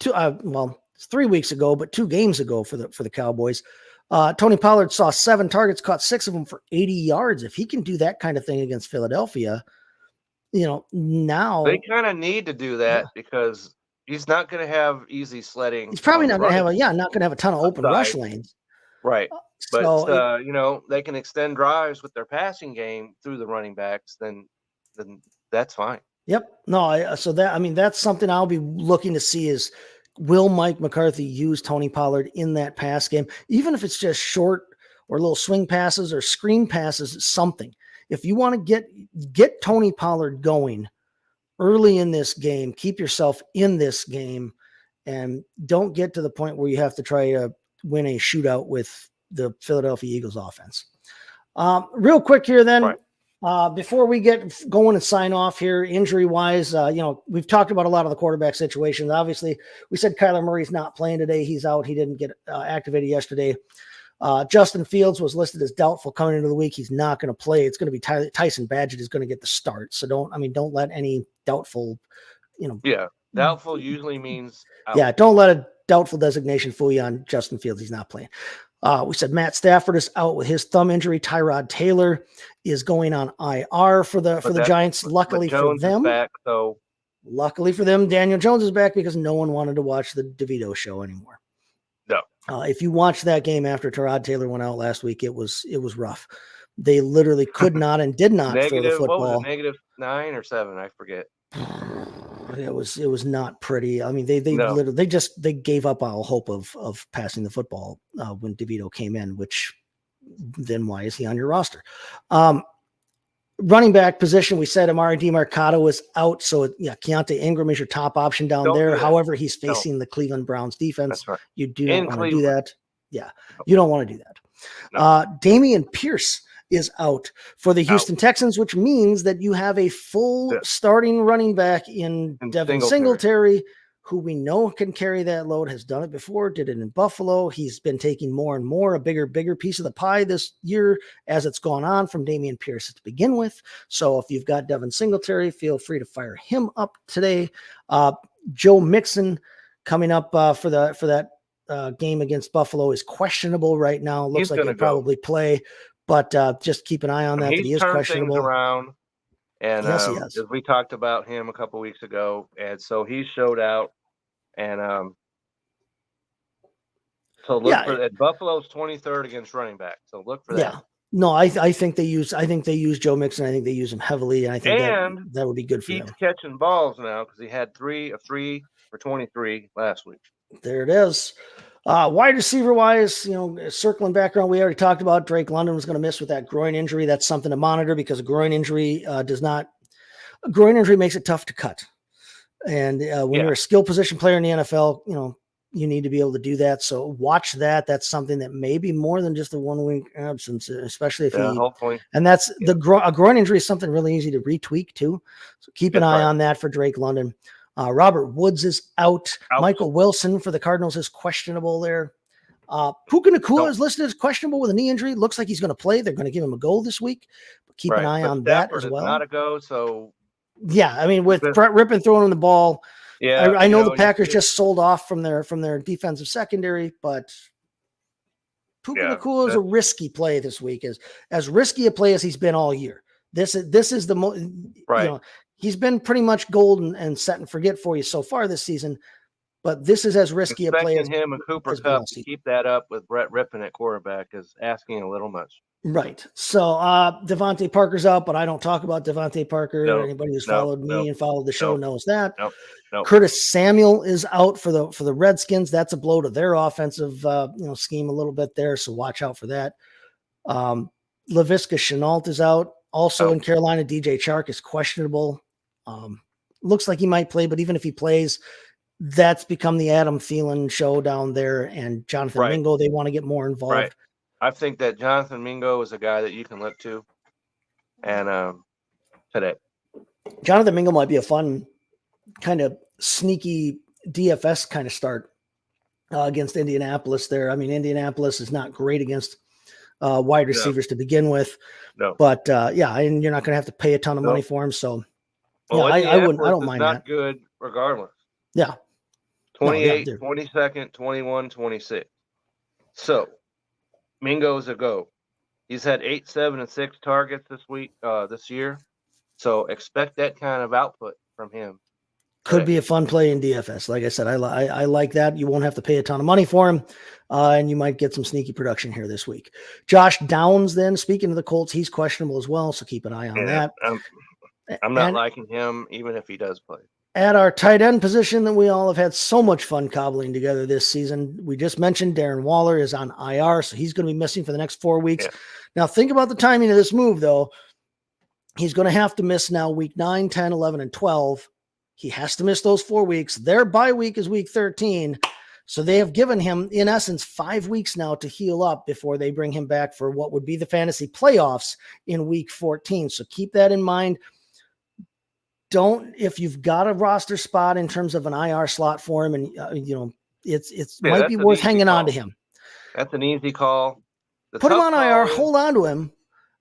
B: it's 3 weeks ago, but 2 games ago for the Cowboys, Tony Pollard saw 7 targets, caught 6 of them for 80 yards. If he can do that kind of thing against Philadelphia, now
D: they kind of need to do that because he's not going to have easy sledding.
B: He's probably not going to have a ton of open rush lanes.
D: Right. But, they can extend drives with their passing game through the running backs, then that's fine.
B: Yep. No, that's something I'll be looking to see is, will Mike McCarthy use Tony Pollard in that pass game, even if it's just short or little swing passes or screen passes, something. If you want to get Tony Pollard going early in this game, keep yourself in this game, and don't get to the point where you have to try to win a shootout with the Philadelphia Eagles offense. Real quick here then, before we get going and sign off here, injury-wise, we've talked about a lot of the quarterback situations. Obviously, we said Kyler Murray's not playing today. He's out. He didn't get activated yesterday. Justin Fields was listed as doubtful coming into the week. He's not going to play. It's going to be Tyson Badgett is going to get the start. So don't let any doubtful,
D: doubtful usually means out.
B: Yeah, don't let a doubtful designation fool you on Justin Fields. He's not playing. We said Matt Stafford is out with his thumb injury. Tyrod Taylor is going on IR for the Giants. Luckily for them, luckily for them, Daniel Jones is back because no one wanted to watch the DeVito show anymore.
D: No.
B: If you watched that game after Tyrod Taylor went out last week, it was rough. They literally could not and did not throw the football.
D: What was it, -9 or 7? I forget.
B: It was not pretty. I mean, they literally they gave up all hope of passing the football when DeVito came in, which then why is he on your roster? Running back position, we said Amari DiMercato is out. So Keontae Ingram is your top option down there. However, he's facing the Cleveland Browns defense.
D: That's right.
B: You do not want to do that. Yeah, you don't want to do that. No. Dameon Pierce is out for the Houston Texans, which means that you have a full starting running back in Devin Singletary, who we know can carry that load, has done it before, did it in Buffalo. He's been taking more and more, a bigger piece of the pie this year as it's gone on from Dameon Pierce to begin with. So if you've got Devin Singletary, feel free to fire him up today. Joe Mixon coming up for that game against Buffalo is questionable right now. Looks like he'll probably play, but just keep an eye on that. He is questionable.
D: Things around. And
B: yes, he has.
D: As we talked about him a couple weeks ago, and so he showed out. And so look for that. Buffalo's 23rd against running back. So look for that.
B: Yeah. No, I think they use Joe Mixon. I think they use him heavily, and I think that would be good for them.
D: He's catching balls now because he had 3 for 23 last week.
B: There it is. Wide receiver wise, circling back around, we already talked about Drake London was going to miss with that groin injury. That's something to monitor because a groin injury makes it tough to cut. And when you're a skill position player in the NFL, you need to be able to do that. So watch that. That's something that may be more than just a 1 week absence, especially if
D: hopefully.
B: And that's a groin injury is something really easy to retweak too. So keep an eye on that for Drake London. Robert Woods is out. Michael Wilson for the Cardinals is questionable there. Puka Nacua is listed as questionable with a knee injury. Looks like he's going to play. They're going to give him a go this week. But keep an eye on that as well.
D: Not a go, so
B: yeah, I mean with Brett Rippon throwing him the ball. Yeah, I know the Packers just sold off from their defensive secondary, but Puka Nacua is a risky play this week. As risky a play as he's been all year. This is the most right. He's been pretty much golden and set and forget for you so far this season. but this is as risky a play as
D: him and Cooper Kupp to keep that up with Brett Rippon at quarterback is asking a little much.
B: Right. So Devontae Parker's out, but I don't talk about Devontae Parker. Anybody who's followed me and followed the show knows that. Curtis Samuel is out for the Redskins. That's a blow to their offensive scheme a little bit there. So watch out for that. Laviska Shenault is out. Also in Carolina, DJ Chark is questionable. Looks like he might play, but even if he plays, that's become the Adam Thielen show down there. And Jonathan Mingo, they want to get more involved.
D: Right. I think that Jonathan Mingo is a guy that you can look to. And today,
B: Jonathan Mingo might be a fun kind of sneaky DFS kind of start against Indianapolis there. I mean, Indianapolis is not great against wide receivers to begin with. But and you're not going to have to pay a ton of money for him. So I don't mind that.
D: Good regardless.
B: Yeah.
D: 28, 22nd, 21, 26. So Mingo's a go. He's had 8, 7, and 6 targets this year. So expect that kind of output from him.
B: Could be a fun play in DFS. Like I said, I like that. You won't have to pay a ton of money for him, and you might get some sneaky production here this week. Josh Downs, then, speaking of the Colts, he's questionable as well, so keep an eye on that.
D: I'm not liking him, even if he does play.
B: At our tight end position that we all have had so much fun cobbling together this season, we just mentioned Darren Waller is on IR, so he's going to be missing for the next 4 weeks. Yeah. Now, think about the timing of this move, though. He's going to have to miss now week 9, 10, 11, and 12. He has to miss those 4 weeks. Their bye week is week 13. So they have given him, in essence, 5 weeks now to heal up before they bring him back for what would be the fantasy playoffs in week 14. So keep that in mind. If you've got a roster spot in terms of an IR slot for him, and it's might be worth hanging on to him.
D: That's an easy call.
B: Put him on IR, hold on to him,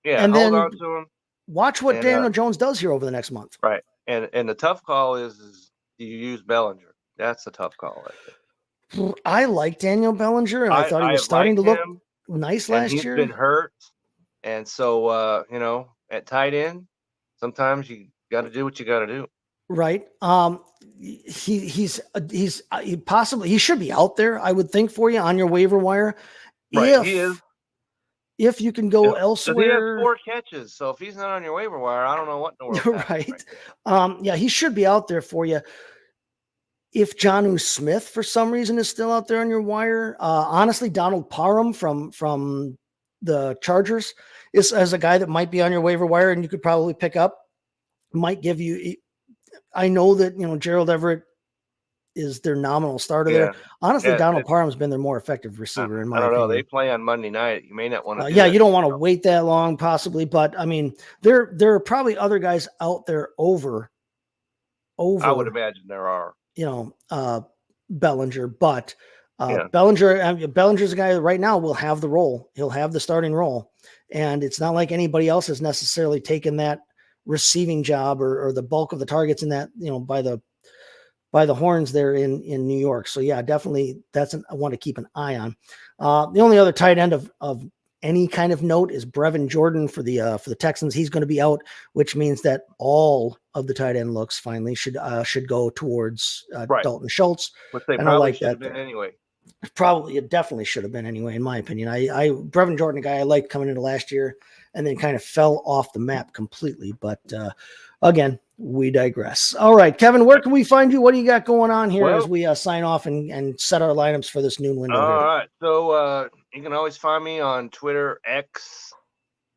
D: and then on to him.
B: Watch what Daniel Jones does here over the next month.
D: Right, and the tough call is do you use Bellinger? That's a tough call right there.
B: I like Daniel Bellinger, and I thought he was starting to look nice last year.
D: He's been hurt, and so at tight end, sometimes you got to do what you got to do.
B: Right. He should be out there, I would think, for you on your waiver wire.
D: Right. He is.
B: If you can go elsewhere.
D: He has 4 catches. So if he's not on your waiver wire, I don't know what in the world.
B: Right. He should be out there for you. If Jonnu Smith, for some reason, is still out there on your wire, honestly, Donald Parham from the Chargers is as a guy that might be on your waiver wire and you could probably pick up. Might give you. I know that Gerald Everett is their nominal starter there. Honestly, Donald Parham's been their more effective receiver in my opinion. I don't know.
D: They play on Monday night. You may not want to.
B: You don't want to wait that long, possibly. But I mean, there are probably other guys out there over.
D: I would imagine there are.
B: Bellinger, but Bellinger's a guy that right now will have the role. He'll have the starting role, and it's not like anybody else has necessarily taken that receiving job or the bulk of the targets in that, by the horns there in New York. So yeah, definitely I want to keep an eye on. The only other tight end of any kind of note is Brevin Jordan for the Texans. He's going to be out, which means that all of the tight end looks finally should go towards Dalton Schultz.
D: Which they probably should have been anyway.
B: Probably, it definitely should have been anyway, in my opinion. Brevin Jordan, a guy I liked coming into last year, and then kind of fell off the map completely. But again, we digress. All right, Kevin, where can we find you? What do you got going on here as we sign off and set our lineups for this noon window?
D: All right, so you can always find me on Twitter X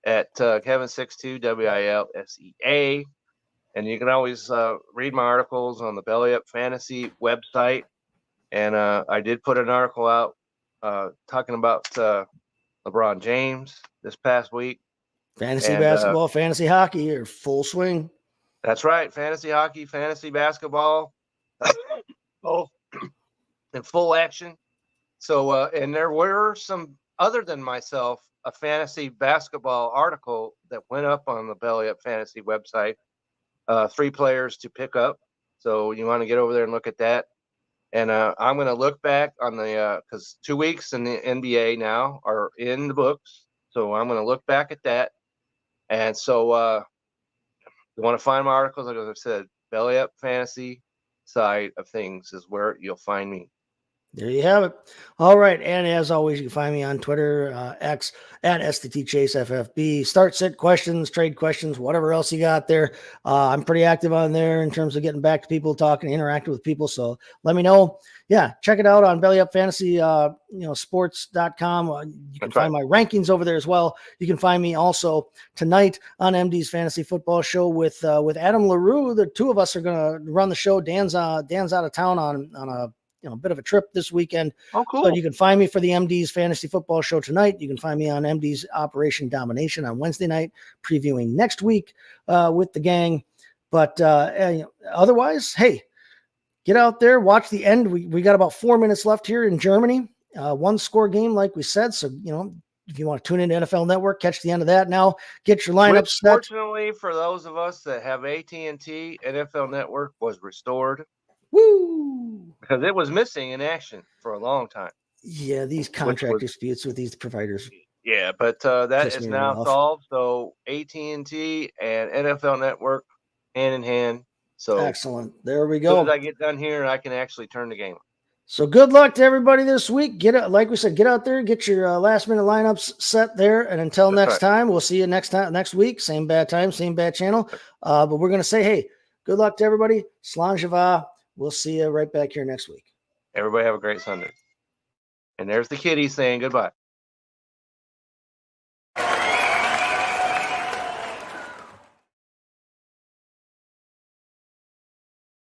D: at Kevin62 WILSEA, and you can always read my articles on the Belly Up Fantasy website. And I did put an article out talking about LeBron James this past week.
B: Fantasy basketball, fantasy hockey are full swing.
D: That's right. Fantasy hockey, fantasy basketball, both in full action. So, and there were some, other than myself, a fantasy basketball article that went up on the Belly Up Fantasy website, 3 players to pick up. So you want to get over there and look at that. And I'm going to look back on the because 2 weeks in the NBA now are in the books. So I'm going to look back at that. And so you want to find my articles, like I said, Belly Up Fantasy. side of things is where you'll find me.
B: There you have it. All right. And as always, you can find me on Twitter, X at STTChaseFFB. Start, sit questions, trade questions, whatever else you got there. I'm pretty active on there in terms of getting back to people, talking, interacting with people. So let me know. Yeah, check it out on bellyupfantasy, sports.com. You can find my rankings over there as well. You can find me also tonight on MD's Fantasy Football Show with Adam LaRue. The two of us are going to run the show. Dan's out of town on a bit of a trip this weekend.
D: Oh, cool.
B: So you can find me for the MD's Fantasy Football Show tonight. You can find me on MD's Operation Domination on Wednesday night, previewing next week with the gang. But otherwise, hey, get out there, watch the end. We got about 4 minutes left here in Germany. 1-score game, like we said. So, if you want to tune into NFL Network, catch the end of that now. Get your lineup set.
D: Fortunately, for those of us that have AT&T, NFL Network was restored.
B: Woo!
D: Because it was missing in action for a long time.
B: Yeah, these contract disputes with these providers.
D: Yeah, but that is now solved. So AT&T and NFL Network hand in hand. So
B: excellent. There we go.
D: As soon as I get done here, I can actually turn the game on.
B: So good luck to everybody this week. Like we said, get out there, get your last minute lineups set there. And until next time, we'll see you next week. Same bad time, same bad channel. But we're going to say, hey, good luck to everybody. Slan Java. We'll see you right back here next week.
D: Everybody have a great Sunday. And there's the kitty saying goodbye.